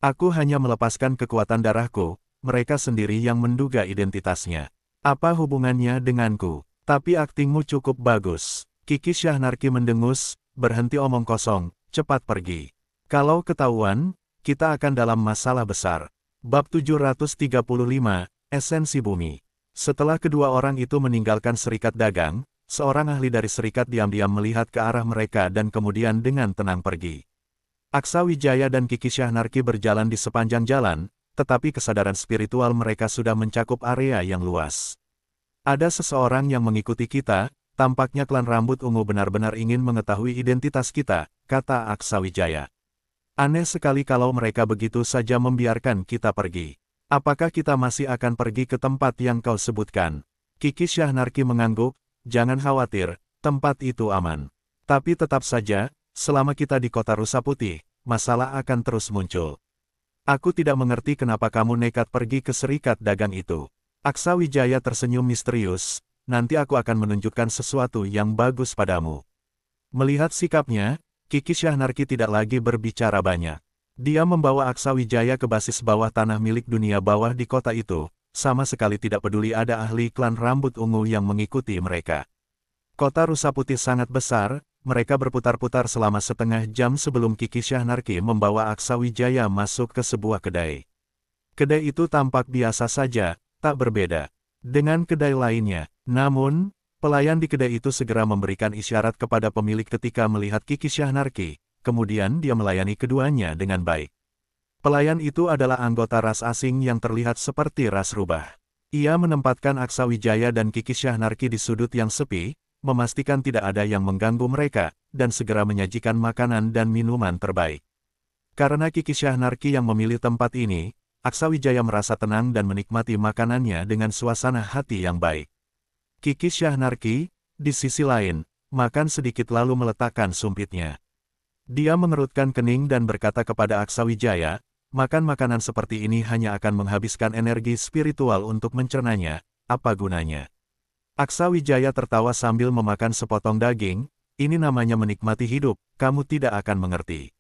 Aku hanya melepaskan kekuatan darahku, mereka sendiri yang menduga identitasnya. Apa hubungannya denganku? Tapi aktingmu cukup bagus." Kiki Syahnarki mendengus, "Berhenti omong kosong, cepat pergi. Kalau ketahuan, kita akan dalam masalah besar." Bab 735, Esensi Bumi. Setelah kedua orang itu meninggalkan serikat dagang, seorang ahli dari serikat diam-diam melihat ke arah mereka dan kemudian dengan tenang pergi. Aksa Wijaya dan Kiki Syahnarki berjalan di sepanjang jalan, tetapi kesadaran spiritual mereka sudah mencakup area yang luas. Ada seseorang yang mengikuti kita, tampaknya klan rambut ungu benar-benar ingin mengetahui identitas kita, kata Aksa Wijaya. Aneh sekali kalau mereka begitu saja membiarkan kita pergi. Apakah kita masih akan pergi ke tempat yang kau sebutkan? Kiki Syahnarki mengangguk, jangan khawatir, tempat itu aman. Tapi tetap saja, selama kita di kota Rusa Putih, masalah akan terus muncul. Aku tidak mengerti kenapa kamu nekat pergi ke serikat dagang itu. Aksa Wijaya tersenyum misterius, nanti aku akan menunjukkan sesuatu yang bagus padamu. Melihat sikapnya, Kiki Syahnarki tidak lagi berbicara banyak. Dia membawa Aksa Wijaya ke basis bawah tanah milik dunia bawah di kota itu, sama sekali tidak peduli ada ahli klan rambut ungu yang mengikuti mereka. Kota Rusa Putih sangat besar, mereka berputar-putar selama setengah jam sebelum Kiki Syahnarki membawa Aksa Wijaya masuk ke sebuah kedai. Kedai itu tampak biasa saja, tak berbeda dengan kedai lainnya. Namun, pelayan di kedai itu segera memberikan isyarat kepada pemilik ketika melihat Kiki Syahnarki, kemudian dia melayani keduanya dengan baik. Pelayan itu adalah anggota ras asing yang terlihat seperti ras rubah. Ia menempatkan Aksa Wijaya dan Kiki Syahnarki di sudut yang sepi, memastikan tidak ada yang mengganggu mereka, dan segera menyajikan makanan dan minuman terbaik. Karena Kiki Syahnarki yang memilih tempat ini, Aksa Wijaya merasa tenang dan menikmati makanannya dengan suasana hati yang baik. Kiki Syahnarki, di sisi lain, makan sedikit lalu meletakkan sumpitnya. Dia mengerutkan kening dan berkata kepada Aksa Wijaya, makan makanan seperti ini hanya akan menghabiskan energi spiritual untuk mencernanya, apa gunanya? Aksa Wijaya tertawa sambil memakan sepotong daging, ini namanya menikmati hidup, kamu tidak akan mengerti.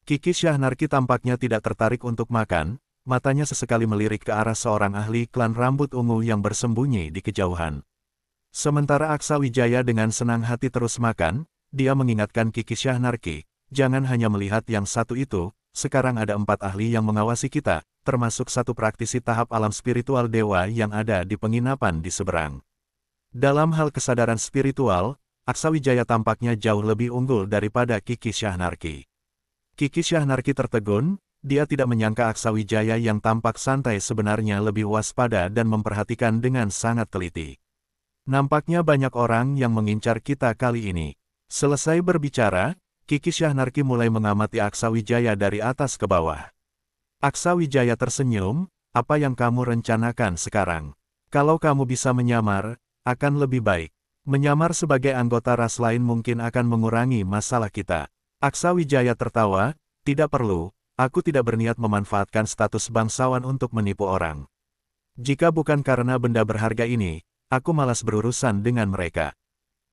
Kiki Syahnarki tampaknya tidak tertarik untuk makan, matanya sesekali melirik ke arah seorang ahli klan rambut ungu yang bersembunyi di kejauhan. Sementara Aksa Wijaya dengan senang hati terus makan, dia mengingatkan Kiki Syahnarki, jangan hanya melihat yang satu itu, sekarang ada 4 ahli yang mengawasi kita, termasuk satu praktisi tahap alam spiritual dewa yang ada di penginapan di seberang. Dalam hal kesadaran spiritual, Aksa Wijaya tampaknya jauh lebih unggul daripada Kiki Syahnarki. Kiki Syahnarki tertegun, dia tidak menyangka Aksa Wijaya yang tampak santai sebenarnya lebih waspada dan memperhatikan dengan sangat teliti. Nampaknya banyak orang yang mengincar kita kali ini. Selesai berbicara, Kiki Syahnarki mulai mengamati Aksa Wijaya dari atas ke bawah. Aksa Wijaya tersenyum, apa yang kamu rencanakan sekarang? Kalau kamu bisa menyamar, akan lebih baik. Menyamar sebagai anggota ras lain mungkin akan mengurangi masalah kita. Aksa Wijaya tertawa, tidak perlu, aku tidak berniat memanfaatkan status bangsawan untuk menipu orang. Jika bukan karena benda berharga ini, aku malas berurusan dengan mereka.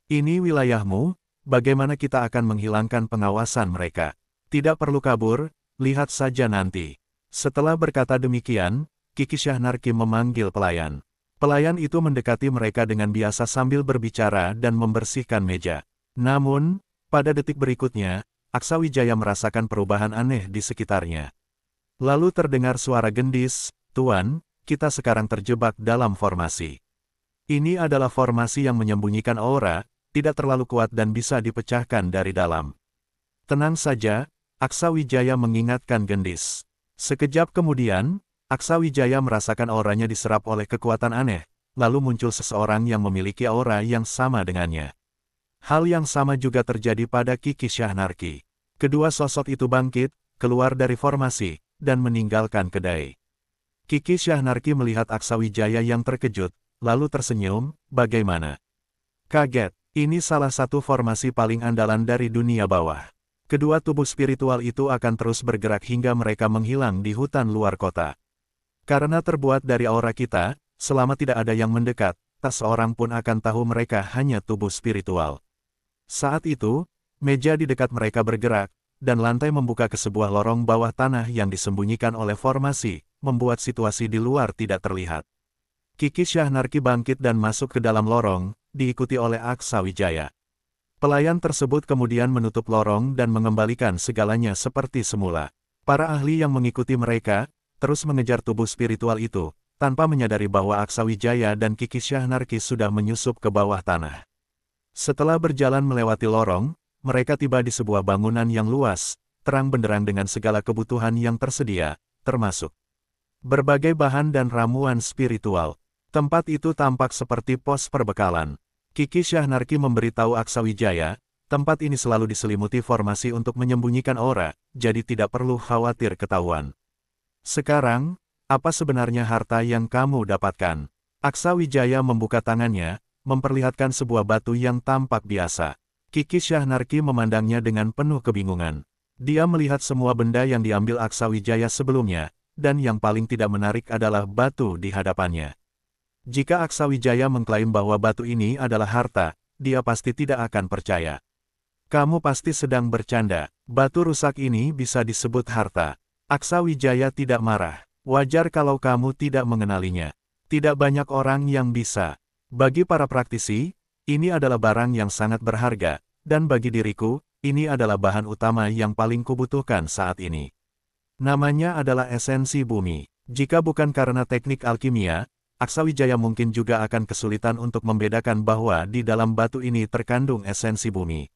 Ini wilayahmu, bagaimana kita akan menghilangkan pengawasan mereka? Tidak perlu kabur, lihat saja nanti. Setelah berkata demikian, Kiki Syahnarki memanggil pelayan. Pelayan itu mendekati mereka dengan biasa sambil berbicara dan membersihkan meja. Namun, pada detik berikutnya, Aksa Wijaya merasakan perubahan aneh di sekitarnya. Lalu terdengar suara gendis, Tuan, kita sekarang terjebak dalam formasi. Ini adalah formasi yang menyembunyikan aura, tidak terlalu kuat dan bisa dipecahkan dari dalam. Tenang saja, Aksa Wijaya mengingatkan gendis. Sekejap kemudian, Aksa Wijaya merasakan auranya diserap oleh kekuatan aneh, lalu muncul seseorang yang memiliki aura yang sama dengannya. Hal yang sama juga terjadi pada Kiki Syahnarki. Kedua sosok itu bangkit, keluar dari formasi, dan meninggalkan kedai. Kiki Syahnarki melihat Aksa Wijaya yang terkejut, lalu tersenyum, bagaimana? Kaget, ini salah satu formasi paling andalan dari dunia bawah. Kedua tubuh spiritual itu akan terus bergerak hingga mereka menghilang di hutan luar kota. Karena terbuat dari aura kita, selama tidak ada yang mendekat, tak seorang pun akan tahu mereka hanya tubuh spiritual. Saat itu, meja di dekat mereka bergerak, dan lantai membuka ke sebuah lorong bawah tanah yang disembunyikan oleh formasi, membuat situasi di luar tidak terlihat. Kiki Syahnarki bangkit dan masuk ke dalam lorong, diikuti oleh Aksa Wijaya. Pelayan tersebut kemudian menutup lorong dan mengembalikan segalanya seperti semula. Para ahli yang mengikuti mereka, terus mengejar tubuh spiritual itu, tanpa menyadari bahwa Aksawijaya dan Kiki Syahnarki sudah menyusup ke bawah tanah. Setelah berjalan melewati lorong, mereka tiba di sebuah bangunan yang luas, terang benderang dengan segala kebutuhan yang tersedia, termasuk berbagai bahan dan ramuan spiritual. Tempat itu tampak seperti pos perbekalan. Kiki Syahnarki memberitahu Aksawijaya, tempat ini selalu diselimuti formasi untuk menyembunyikan aura, jadi tidak perlu khawatir ketahuan. Sekarang, apa sebenarnya harta yang kamu dapatkan? Aksawijaya membuka tangannya, memperlihatkan sebuah batu yang tampak biasa. Kiki Syahnarki memandangnya dengan penuh kebingungan. Dia melihat semua benda yang diambil Aksawijaya sebelumnya, dan yang paling tidak menarik adalah batu di hadapannya. Jika Aksawijaya mengklaim bahwa batu ini adalah harta, dia pasti tidak akan percaya. Kamu pasti sedang bercanda. Batu rusak ini bisa disebut harta. Aksawijaya tidak marah. Wajar kalau kamu tidak mengenalinya. Tidak banyak orang yang bisa. Bagi para praktisi, ini adalah barang yang sangat berharga, dan bagi diriku, ini adalah bahan utama yang paling kubutuhkan saat ini. Namanya adalah esensi bumi. Jika bukan karena teknik alkimia, Aksawijaya mungkin juga akan kesulitan untuk membedakan bahwa di dalam batu ini terkandung esensi bumi.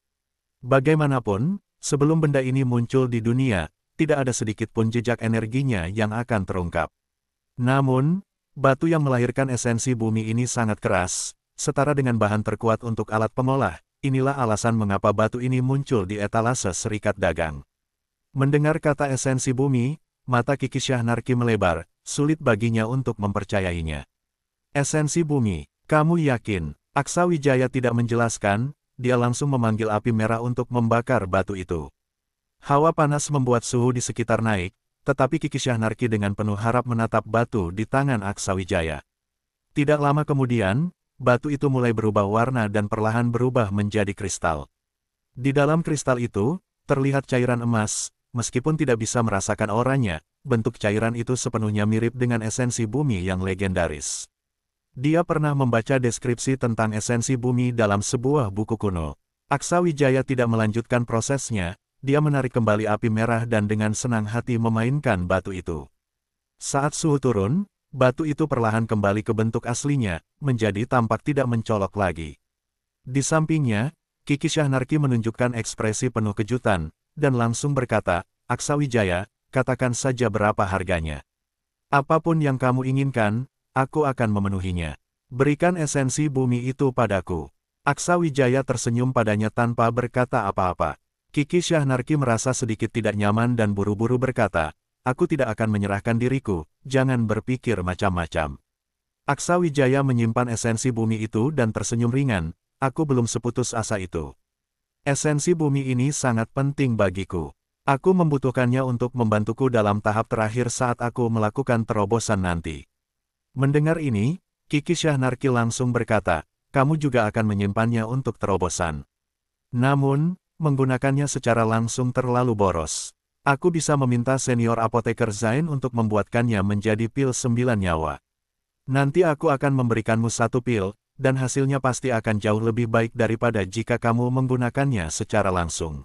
Bagaimanapun, sebelum benda ini muncul di dunia, tidak ada sedikit pun jejak energinya yang akan terungkap. Namun, batu yang melahirkan esensi bumi ini sangat keras, setara dengan bahan terkuat untuk alat pengolah. Inilah alasan mengapa batu ini muncul di etalase Serikat Dagang. Mendengar kata esensi bumi, mata Kiki Syahnarki melebar, sulit baginya untuk mempercayainya. Esensi bumi, kamu yakin? Aksawijaya tidak menjelaskan, dia langsung memanggil api merah untuk membakar batu itu. Hawa panas membuat suhu di sekitar naik, tetapi Kiki Syahnarki dengan penuh harap menatap batu di tangan Aksawijaya. Tidak lama kemudian, batu itu mulai berubah warna dan perlahan berubah menjadi kristal. Di dalam kristal itu, terlihat cairan emas, meskipun tidak bisa merasakan auranya, bentuk cairan itu sepenuhnya mirip dengan esensi bumi yang legendaris. Dia pernah membaca deskripsi tentang esensi bumi dalam sebuah buku kuno. Aksawijaya tidak melanjutkan prosesnya, dia menarik kembali api merah dan dengan senang hati memainkan batu itu. Saat suhu turun, batu itu perlahan kembali ke bentuk aslinya, menjadi tampak tidak mencolok lagi. Di sampingnya, Kiki Syahnarki menunjukkan ekspresi penuh kejutan, dan langsung berkata, Aksawijaya, katakan saja berapa harganya. Apapun yang kamu inginkan, aku akan memenuhinya. Berikan esensi bumi itu padaku. Aksawijaya tersenyum padanya tanpa berkata apa-apa. Kiki Syahnarki merasa sedikit tidak nyaman dan buru-buru berkata, aku tidak akan menyerahkan diriku, jangan berpikir macam-macam. Aksawijaya menyimpan esensi bumi itu dan tersenyum ringan, aku belum seputus asa itu. Esensi bumi ini sangat penting bagiku. Aku membutuhkannya untuk membantuku dalam tahap terakhir saat aku melakukan terobosan nanti. Mendengar ini, Kiki Syahnarki langsung berkata, kamu juga akan menyimpannya untuk terobosan. Namun, menggunakannya secara langsung terlalu boros. Aku bisa meminta senior apoteker Zain untuk membuatkannya menjadi pil 9 nyawa. Nanti aku akan memberikanmu 1 pil, dan hasilnya pasti akan jauh lebih baik daripada jika kamu menggunakannya secara langsung.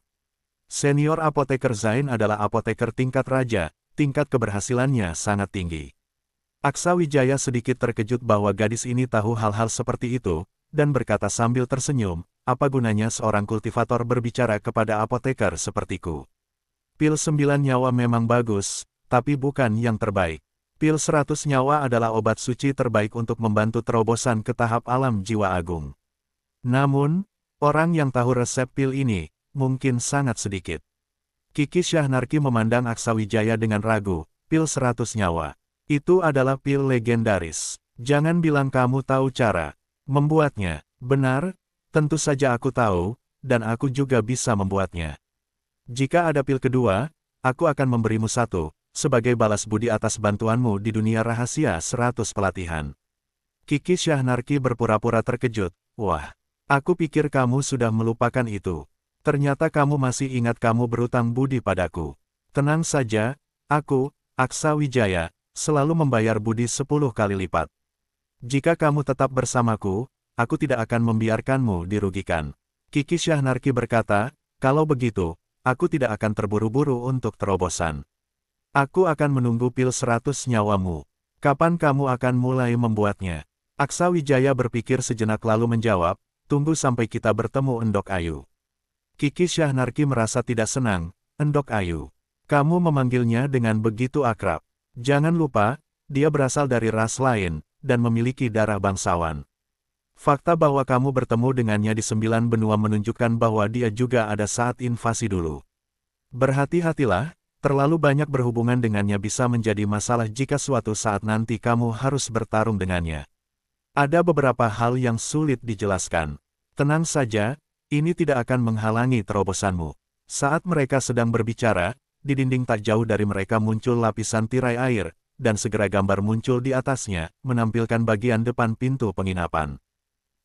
Senior apoteker Zain adalah apoteker tingkat raja, tingkat keberhasilannya sangat tinggi. Aksawijaya sedikit terkejut bahwa gadis ini tahu hal-hal seperti itu, dan berkata sambil tersenyum, apa gunanya seorang kultivator berbicara kepada apoteker sepertiku? Pil 9 nyawa memang bagus, tapi bukan yang terbaik. Pil 100 nyawa adalah obat suci terbaik untuk membantu terobosan ke tahap alam jiwa agung. Namun, orang yang tahu resep pil ini, mungkin sangat sedikit. Kiki Syahnarki memandang Aksawijaya dengan ragu, pil 100 nyawa. Itu adalah pil legendaris. Jangan bilang kamu tahu cara membuatnya. Benar, tentu saja aku tahu, dan aku juga bisa membuatnya. Jika ada pil kedua, aku akan memberimu 1, sebagai balas budi atas bantuanmu di dunia rahasia 100 pelatihan. Kiki Syahnarki berpura-pura terkejut, wah, aku pikir kamu sudah melupakan itu. Ternyata kamu masih ingat kamu berutang budi padaku. Tenang saja, aku, Aksawijaya, selalu membayar budi 10 kali lipat. Jika kamu tetap bersamaku, aku tidak akan membiarkanmu dirugikan. Kiki Syahnarki berkata, kalau begitu, aku tidak akan terburu-buru untuk terobosan. Aku akan menunggu pil 100 nyawamu. Kapan kamu akan mulai membuatnya? Aksa Wijaya berpikir sejenak lalu menjawab, tunggu sampai kita bertemu Endok Ayu. Kiki Syahnarki merasa tidak senang, Endok Ayu. Kamu memanggilnya dengan begitu akrab. Jangan lupa, dia berasal dari ras lain, dan memiliki darah bangsawan. Fakta bahwa kamu bertemu dengannya di 9 benua menunjukkan bahwa dia juga ada saat invasi dulu. Berhati-hatilah, terlalu banyak berhubungan dengannya bisa menjadi masalah jika suatu saat nanti kamu harus bertarung dengannya. Ada beberapa hal yang sulit dijelaskan. Tenang saja, ini tidak akan menghalangi terobosanmu. Saat mereka sedang berbicara, di dinding tak jauh dari mereka muncul lapisan tirai air, dan segera gambar muncul di atasnya, menampilkan bagian depan pintu penginapan.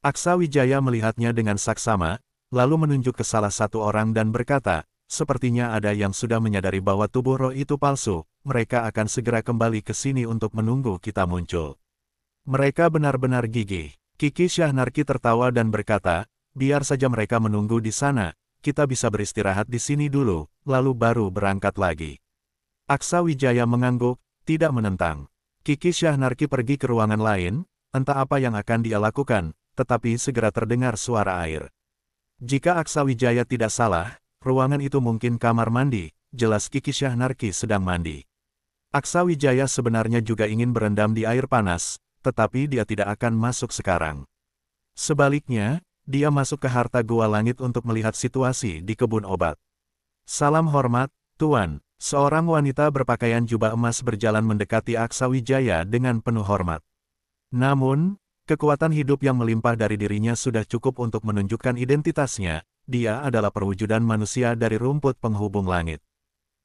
Aksa Wijaya melihatnya dengan saksama, lalu menunjuk ke salah satu orang dan berkata, sepertinya ada yang sudah menyadari bahwa tubuh roh itu palsu, mereka akan segera kembali ke sini untuk menunggu kita muncul. Mereka benar-benar gigih. Kiki Syahnarki tertawa dan berkata, biar saja mereka menunggu di sana, kita bisa beristirahat di sini dulu, lalu baru berangkat lagi. Aksa Wijaya mengangguk, tidak menentang. Kiki Syahnarki pergi ke ruangan lain, entah apa yang akan dia lakukan, tetapi segera terdengar suara air. Jika Aksa Wijaya tidak salah, ruangan itu mungkin kamar mandi, jelas Kiki Syahnarki sedang mandi. Aksa Wijaya sebenarnya juga ingin berendam di air panas, tetapi dia tidak akan masuk sekarang. Sebaliknya, dia masuk ke harta gua langit untuk melihat situasi di kebun obat. Salam hormat, Tuan. Seorang wanita berpakaian jubah emas berjalan mendekati Aksa Wijaya dengan penuh hormat. Namun, kekuatan hidup yang melimpah dari dirinya sudah cukup untuk menunjukkan identitasnya, dia adalah perwujudan manusia dari rumput penghubung langit.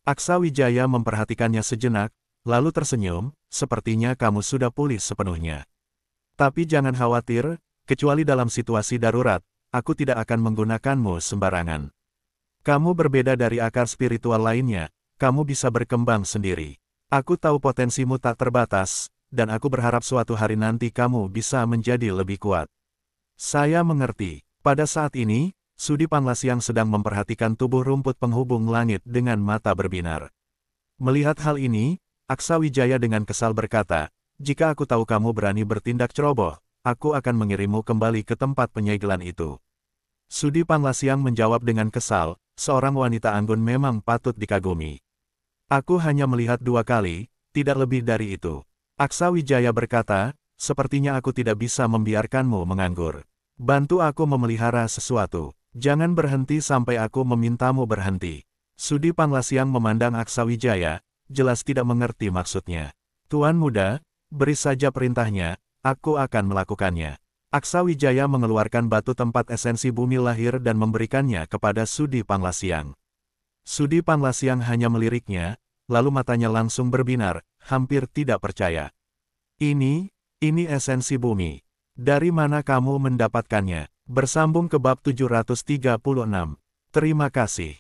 Aksa Wijaya memperhatikannya sejenak, lalu tersenyum, sepertinya kamu sudah pulih sepenuhnya. Tapi jangan khawatir, kecuali dalam situasi darurat, aku tidak akan menggunakanmu sembarangan. Kamu berbeda dari akar spiritual lainnya, kamu bisa berkembang sendiri. Aku tahu potensimu tak terbatas, dan aku berharap suatu hari nanti kamu bisa menjadi lebih kuat. Saya mengerti. Pada saat ini, Sudi Panglasiang sedang memperhatikan tubuh rumput penghubung langit dengan mata berbinar. Melihat hal ini, Aksa Wijaya dengan kesal berkata, jika aku tahu kamu berani bertindak ceroboh, aku akan mengirimmu kembali ke tempat penyegelan itu. Sudi Panglasiang menjawab dengan kesal, seorang wanita anggun memang patut dikagumi. Aku hanya melihat 2 kali, tidak lebih dari itu. Aksa Wijaya berkata, sepertinya aku tidak bisa membiarkanmu menganggur. Bantu aku memelihara sesuatu. Jangan berhenti sampai aku memintamu berhenti. Sudi Panglasiang memandang Aksa Wijaya, jelas tidak mengerti maksudnya. Tuan muda, beri saja perintahnya, aku akan melakukannya. Aksa Wijaya mengeluarkan batu tempat esensi bumi lahir dan memberikannya kepada Sudi Panglasiang. Sudi Panglasiang hanya meliriknya, lalu matanya langsung berbinar, hampir tidak percaya. Ini esensi bumi. Dari mana kamu mendapatkannya? Bersambung ke bab 736. Terima kasih.